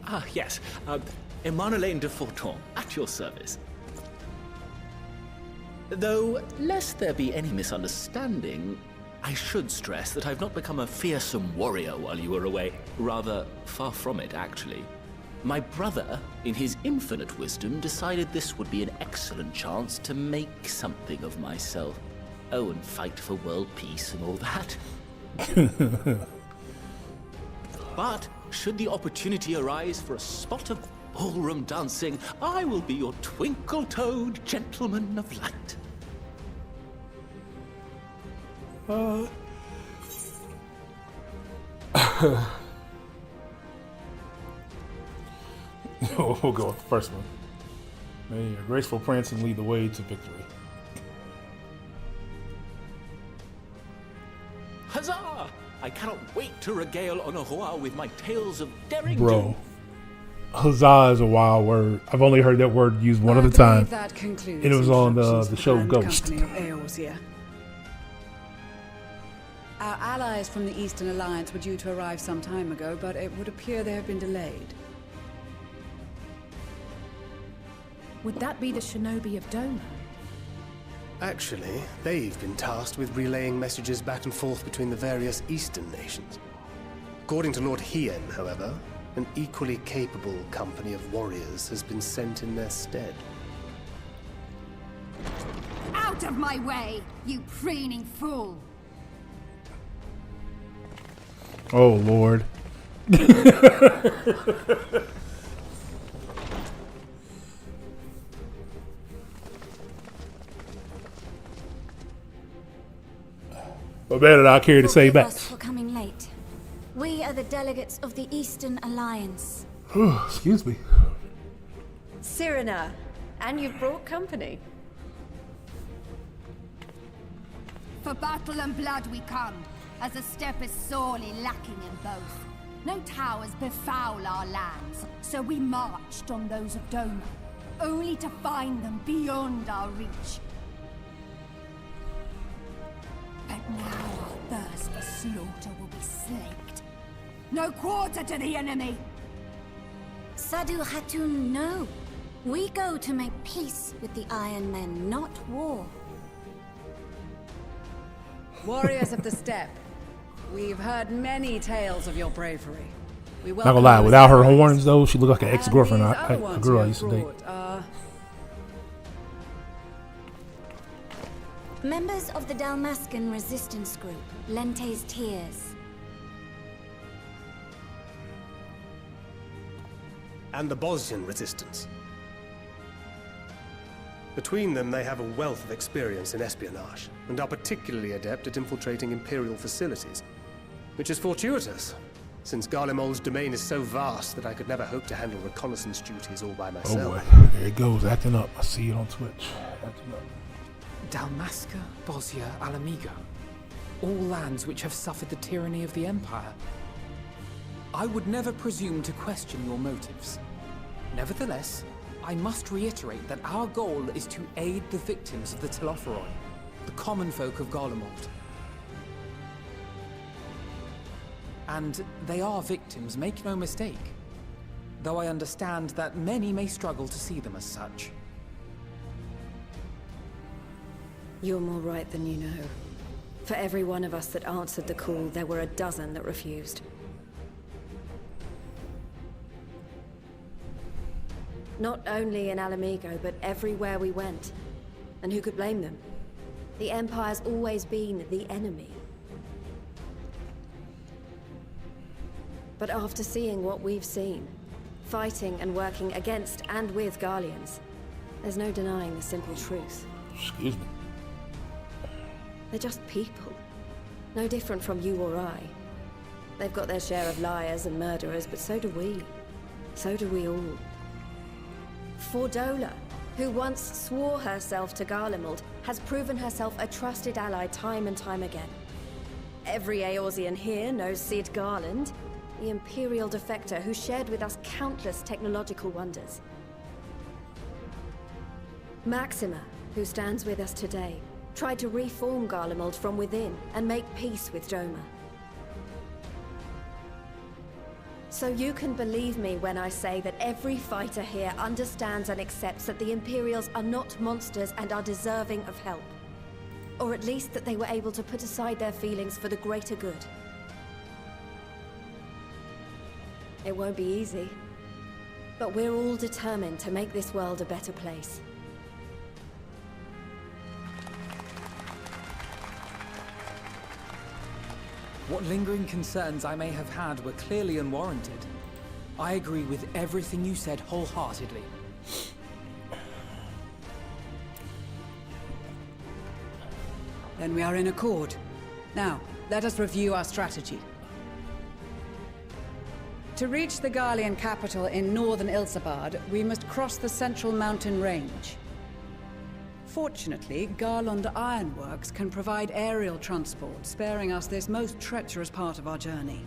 Ah, yes. Emanolaine de Forton, at your service. Though, lest there be any misunderstanding, I should stress that I've not become a fearsome warrior while you were away. Rather, far from it, actually. My brother, in his infinite wisdom, decided this would be an excellent chance to make something of myself. Oh, and fight for world peace and all that. But, should the opportunity arise for a spot of ballroom dancing, I will be your twinkle-toed gentleman of light. We'll go with the first one. May your graceful prancing lead the way to victory. Huzzah! I cannot wait to regale Honoroa with my tales of daring. Bro, huzzah is a wild word. I've only heard that word used one other time, and it was on the show Ghost. Our allies from the Eastern Alliance were due to arrive some time ago, but it would appear they have been delayed. Would that be the shinobi of Doma? Actually, they've been tasked with relaying messages back and forth between the various Eastern nations. According to Lord Hien, however, an equally capable company of warriors has been sent in their stead. Out of my way, you preening fool! Oh, Lord. But better than I care to say back. For coming late. We are the delegates of the Eastern Alliance. Excuse me. Cyrena, and you've brought company. For battle and blood we come, as the steppe is sorely lacking in both. No towers befoul our lands, so we marched on those of Doma, only to find them beyond our reach. But now our thirst for slaughter will be slaked. No quarter to the enemy! Sadu Hatun, no. We go to make peace with the Iron Men, not war. Warriors of the steppe, we've heard many tales of your bravery. Not gonna lie, without her horns though, she looked like an ex-girlfriend, a girl I used to date. Members of the Dalmascan resistance group, Lente's Tears. And the Bosnian resistance. Between them, they have a wealth of experience in espionage, and are particularly adept at infiltrating Imperial facilities. Which is fortuitous, since Garlemald's domain is so vast that I could never hope to handle reconnaissance duties all by myself. Oh boy, there it goes, acting up. I see it on Twitch. Acting up. Dalmasca, Bosnia, Alamigo. All lands which have suffered the tyranny of the Empire. I would never presume to question your motives. Nevertheless, I must reiterate that our goal is to aid the victims of the Telophoroi, the common folk of Garlemald. And they are victims, make no mistake. Though I understand that many may struggle to see them as such. You're more right than you know. For every one of us that answered the call, there were a dozen that refused. Not only in Alamigo, but everywhere we went. And who could blame them? The Empire's always been the enemy. But after seeing what we've seen, fighting and working against and with Garleans, there's no denying the simple truth. Excuse me. They're just people. No different from you or I. They've got their share of liars and murderers, but so do we. So do we all. Fordola, who once swore herself to Garlemald, has proven herself a trusted ally time and time again. Every Eorzean here knows Cid Garland, the Imperial defector who shared with us countless technological wonders. Maxima, who stands with us today, tried to reform Garlemald from within and make peace with Doma. So you can believe me when I say that every fighter here understands and accepts that the Imperials are not monsters and are deserving of help. Or at least that they were able to put aside their feelings for the greater good. It won't be easy, but we're all determined to make this world a better place. What lingering concerns I may have had were clearly unwarranted. I agree with everything you said wholeheartedly. Then we are in accord. Now, let us review our strategy. To reach the Garlean capital in northern Ilsabard, we must cross the central mountain range. Fortunately, Garland Ironworks can provide aerial transport, sparing us this most treacherous part of our journey.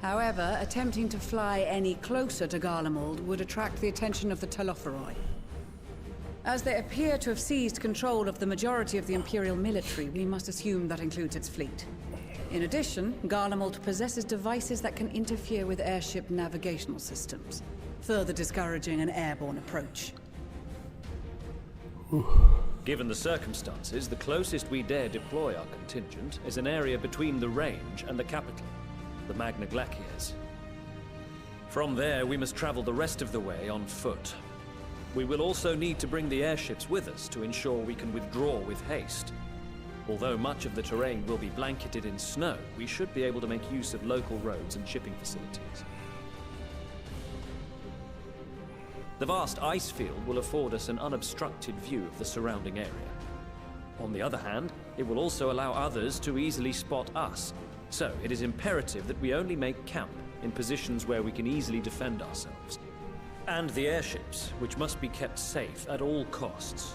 However, attempting to fly any closer to Garlemald would attract the attention of the Telophoroi. As they appear to have seized control of the majority of the Imperial military, we must assume that includes its fleet. In addition, Garlemald possesses devices that can interfere with airship navigational systems, further discouraging an airborne approach. Given the circumstances, the closest we dare deploy our contingent is an area between the range and the capital, the Magna Glaciers. From there, we must travel the rest of the way on foot. We will also need to bring the airships with us to ensure we can withdraw with haste. Although much of the terrain will be blanketed in snow, we should be able to make use of local roads and shipping facilities. The vast ice field will afford us an unobstructed view of the surrounding area. On the other hand, it will also allow others to easily spot us, so it is imperative that we only make camp in positions where we can easily defend ourselves. And the airships, which must be kept safe at all costs.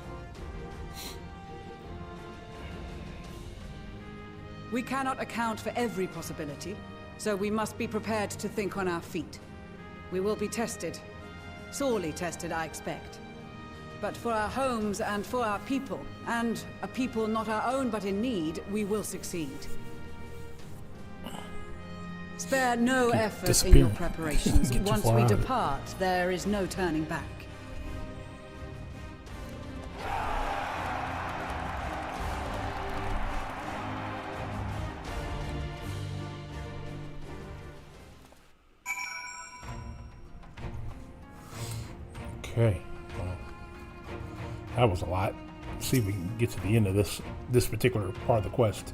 We cannot account for every possibility, so we must be prepared to think on our feet. We will be tested. Sorely tested, I expect. But for our homes and for our people, and a people not our own but in need, we will succeed. Spare no effort in your preparations. Once we depart, there is no turning back. Okay, well, that was a lot. Let's see if we can get to the end of this particular part of the quest.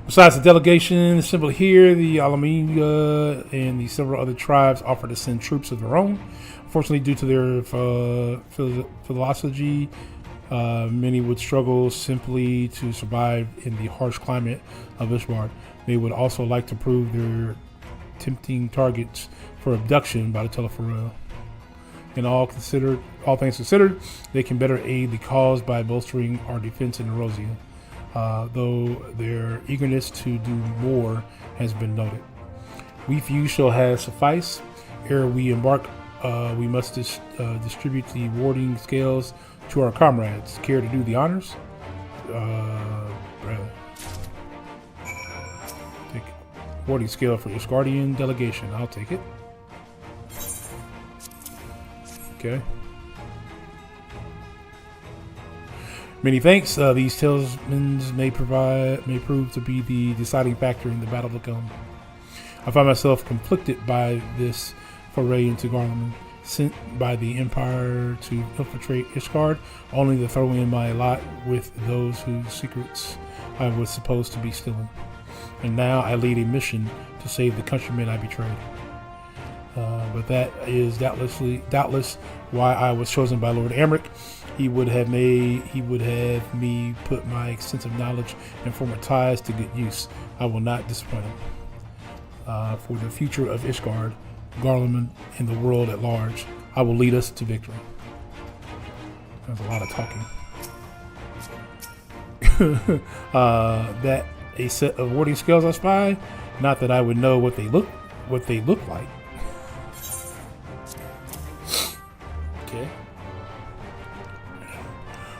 Besides the delegation assembled here, the Alamiga and the several other tribes offer to send troops of their own. Unfortunately, due to their philosophy, many would struggle simply to survive in the harsh climate of Ishbard. They would also like to prove their tempting targets for abduction by the Telophoroi. In all things considered, they can better aid the cause by bolstering our defense in Eorzean, though their eagerness to do more has been noted. We few shall have suffice ere we embark we must distribute the warding scales to our comrades. Care to do the honors? Brother. Take warding scale for Ishgardian delegation. I'll take it. Okay. Many thanks. These talismans may prove to be the deciding factor in the battle to come. I find myself conflicted by this foray into Garlemald, sent by the Empire to infiltrate Ishgard, only to throw in my lot with those whose secrets I was supposed to be stealing. And now I lead a mission to save the countrymen I betrayed. But that is doubtless why I was chosen by Lord Amric. He would have me put my extensive knowledge and former ties to good use. I will not disappoint him. For the future of Ishgard, Garlemald, and the world at large, I will lead us to victory. There's a lot of talking. That a set of warding scales I spy, not that I would know what they look like. Okay.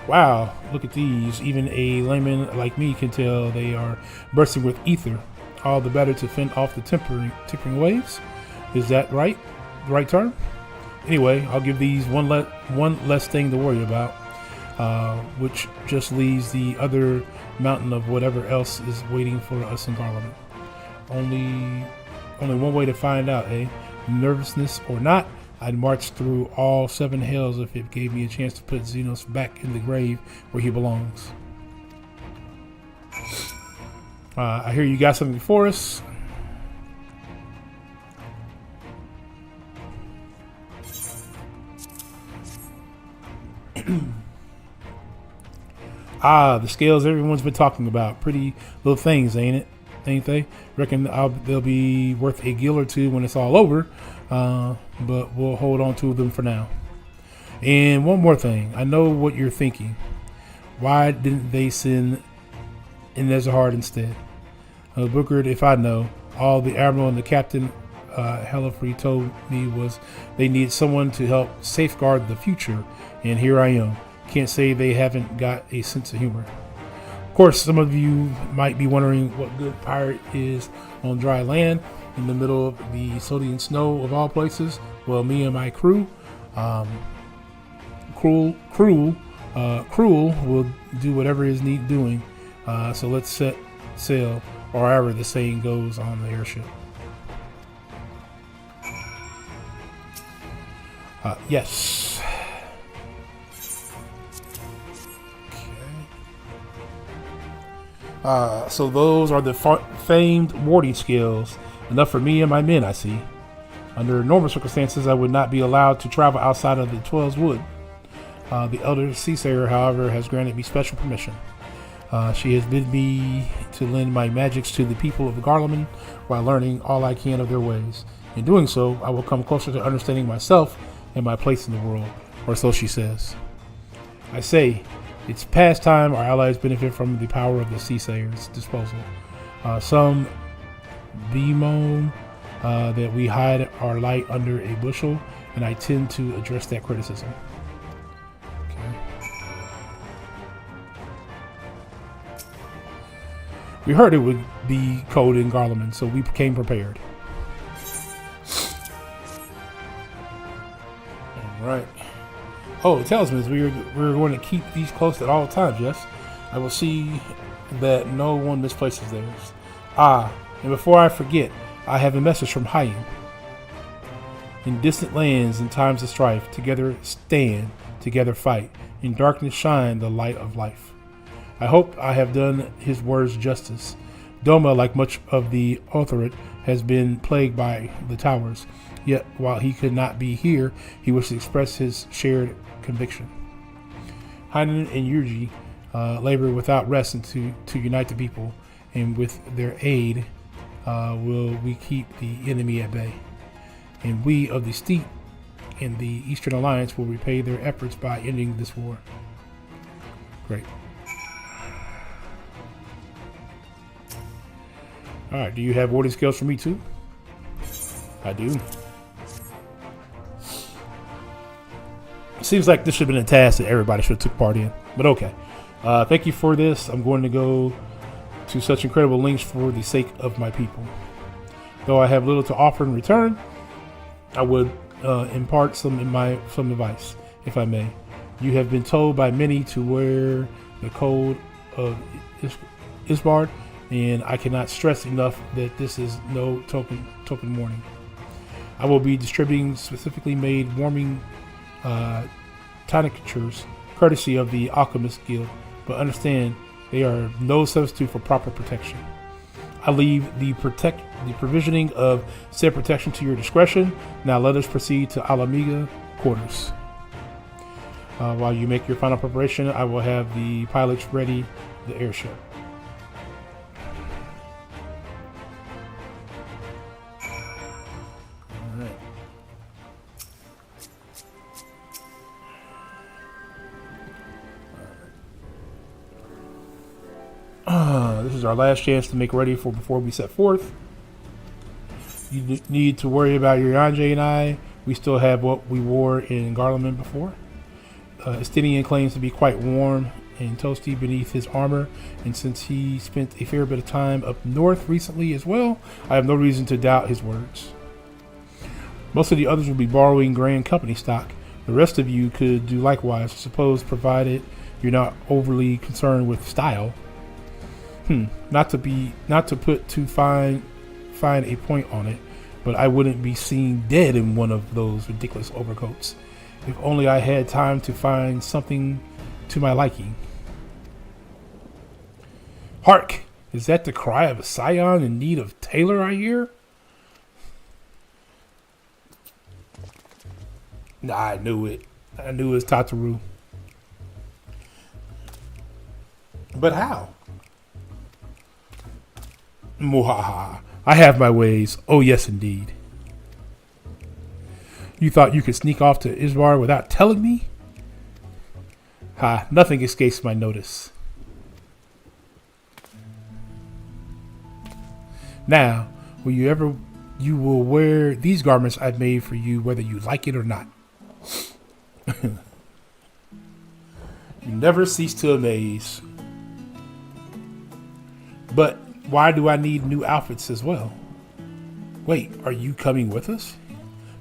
Wow, look at these. Even a layman like me can tell they are bursting with ether. All the better to fend off the tipping waves. Is that right? The right term? Anyway, I'll give these one less thing to worry about, which just leaves the other mountain of whatever else is waiting for us in Garlemald. Only one way to find out, eh? Nervousness or not, I'd march through all 7 hells if it gave me a chance to put Zenos back in the grave where he belongs. I hear you got something for us. The scales everyone's been talking about. Pretty little things, ain't they? Reckon they'll be worth a gil or two when it's all over, but we'll hold on to them for now. And one more thing. I know what you're thinking. Why didn't they send in Nezahard instead? Bookered, if I know. All the admiral and the captain Hellafree told me was they need someone to help safeguard the future, and here I am. Can't say they haven't got a sense of humor. Of course, some of you might be wondering what good pirate is on dry land in the middle of the Sodian snow of all places. Well, me and my crew, Cruel will do whatever is need doing. So let's set sail, or however the saying goes on the airship. Yes. So those are the famed warding skills. Enough for me and my men, I see. Under normal circumstances, I would not be allowed to travel outside of the 12's Wood. The elder Seasayer, however, has granted me special permission. She has bid me to lend my magics to the people of Garlemald while learning all I can of their ways. In doing so, I will come closer to understanding myself and my place in the world, or so she says. I say, it's past time our allies benefit from the power of the Seasayer's disposal. Some bemoan that we hide our light under a bushel, and I tend to address that criticism. We heard it would be cold in Garlemald, so we came prepared. All right. Oh, it tells me we're going to keep these close at all times, yes? I will see that no one misplaces theirs. And before I forget, I have a message from Hayim. In distant lands and times of strife, together stand, together fight. In darkness shine the light of life. I hope I have done his words justice. Doma, like much of the Othorid, has been plagued by the towers. Yet, while he could not be here, he wished to express his shared conviction. Hanan and Yurgi labor without rest to unite the people, and with their aid will we keep the enemy at bay. And we of the Steep and the Eastern Alliance will repay their efforts by ending this war. Great. Alright, do you have warding skills for me too? I do. Seems like this should have been a task that everybody should have took part in. But okay. Thank you for this. I'm going to go to such incredible lengths for the sake of my people. Though I have little to offer in return, I would impart some advice, if I may. You have been told by many to wear the code of Isbard, and I cannot stress enough that this is no token warning. I will be distributing specifically made warming tonicatures, courtesy of the Alchemist Guild, but understand they are no substitute for proper protection. I leave the provisioning of said protection to your discretion. Now let us proceed to Alamiga quarters. While you make your final preparation, I will have the pilots ready the airship. This is our last chance to make ready before we set forth. You need to worry about your Yanje and I. We still have what we wore in Garlemald before. Estinian claims to be quite warm and toasty beneath his armor, and since he spent a fair bit of time up north recently as well, I have no reason to doubt his words. Most of the others will be borrowing Grand Company stock. The rest of you could do likewise, I suppose, provided you're not overly concerned with style. Not to put too fine a point on it, but I wouldn't be seen dead in one of those ridiculous overcoats. If only I had time to find something to my liking. Hark! Is that the cry of a scion in need of tailor, I hear? Nah, I knew it. I knew it was Tataru. But how? Muhaha. I have my ways. Oh, yes, indeed. You thought you could sneak off to Isbar without telling me? Ha, nothing escapes my notice. Now, you will wear these garments I've made for you, whether you like it or not. You never cease to amaze. But why do I need new outfits as well? Wait, are you coming with us?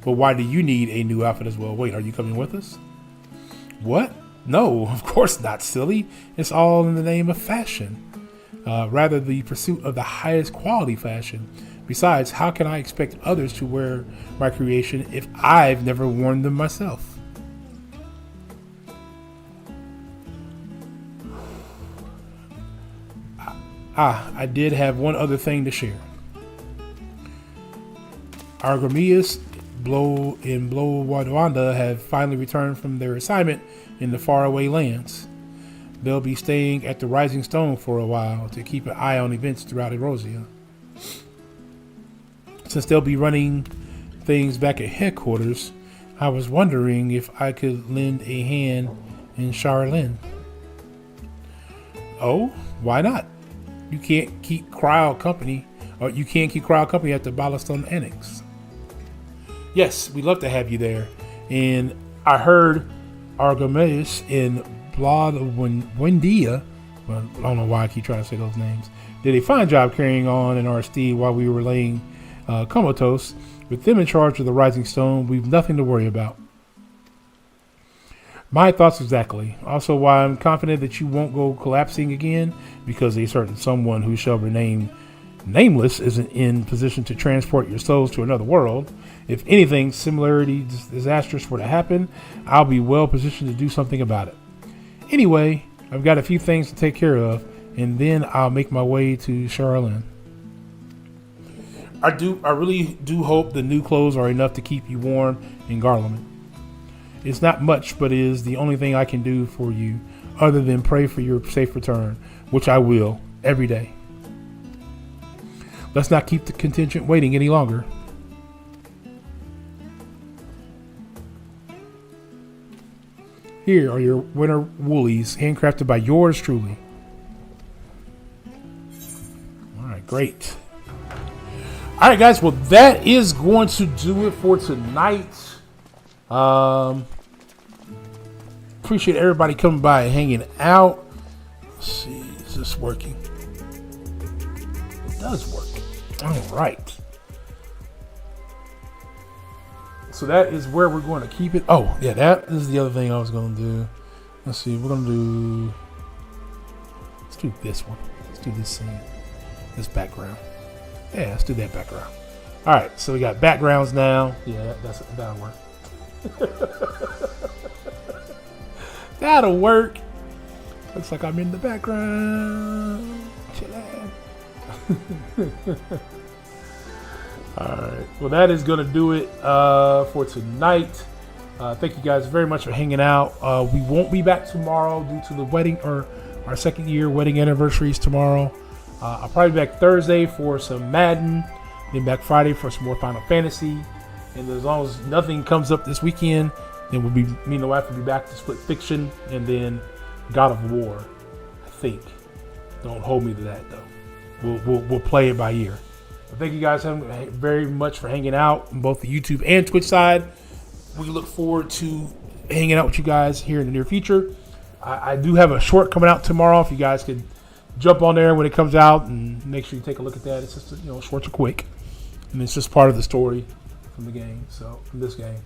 But why do you need a new outfit as well? Wait, are you coming with us? What? No, of course not, silly. It's all in the name of fashion. Rather the pursuit of the highest quality fashion. Besides, how can I expect others to wear my creation if I've never worn them myself? I did have one other thing to share. Our Gramius and Blowadwanda have finally returned from their assignment in the faraway lands. They'll be staying at the Rising Stone for a while to keep an eye on events throughout Erosia. Since they'll be running things back at headquarters, I was wondering if I could lend a hand in Charlene. Oh, why not? You can't keep crowd company at the Ballaston Annex. Yes, we'd love to have you there. And I heard Argomeus and Bloodwindia, well, I don't know why I keep trying to say those names, did a fine job carrying on in our steed while we were laying comatose. With them in charge of the Rising Stone, we've nothing to worry about. My thoughts exactly. Also, why I'm confident that you won't go collapsing again, because a certain someone who shall remain nameless isn't in position to transport your souls to another world. If anything similarly disastrous were to happen, I'll be well positioned to do something about it. Anyway, I've got a few things to take care of, and then I'll make my way to Charlene. I really do hope the new clothes are enough to keep you warm in Garlemald. It's not much, but it is the only thing I can do for you, other than pray for your safe return, which I will, every day. Let's not keep the contingent waiting any longer. Here are your winter woolies, handcrafted by yours truly. Alright, great. Alright guys, well that is going to do it for tonight. appreciate everybody coming by and hanging out. Let's see, is this working? It does work. All right. So that is where we're going to keep it. Oh, yeah, that is the other thing I was going to do. Let's see, we're going to do... Let's do this one. Let's do this scene. This background. Yeah, let's do that background. All right, so we got backgrounds now. Yeah, that'll work. That'll work. Looks like I'm in the background. Chillin'. All right. Well, that is going to do it for tonight. Thank you guys very much for hanging out. We won't be back tomorrow due to the wedding or our second year wedding anniversaries tomorrow. I'll probably be back Thursday for some Madden, then back Friday for some more Final Fantasy. And as long as nothing comes up this weekend, then me and the wife will be back to Split Fiction and then God of War, I think. Don't hold me to that though. We'll play it by ear. But thank you guys very much for hanging out on both the YouTube and Twitch side. We look forward to hanging out with you guys here in the near future. I do have a short coming out tomorrow. If you guys could jump on there when it comes out and make sure you take a look at that. It's just shorts are quick, and it's just part of the story from the game. So from this game,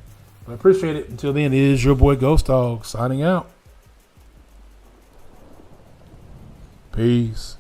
but I appreciate it. Until then, it is your boy Ghost Dog signing out. Peace.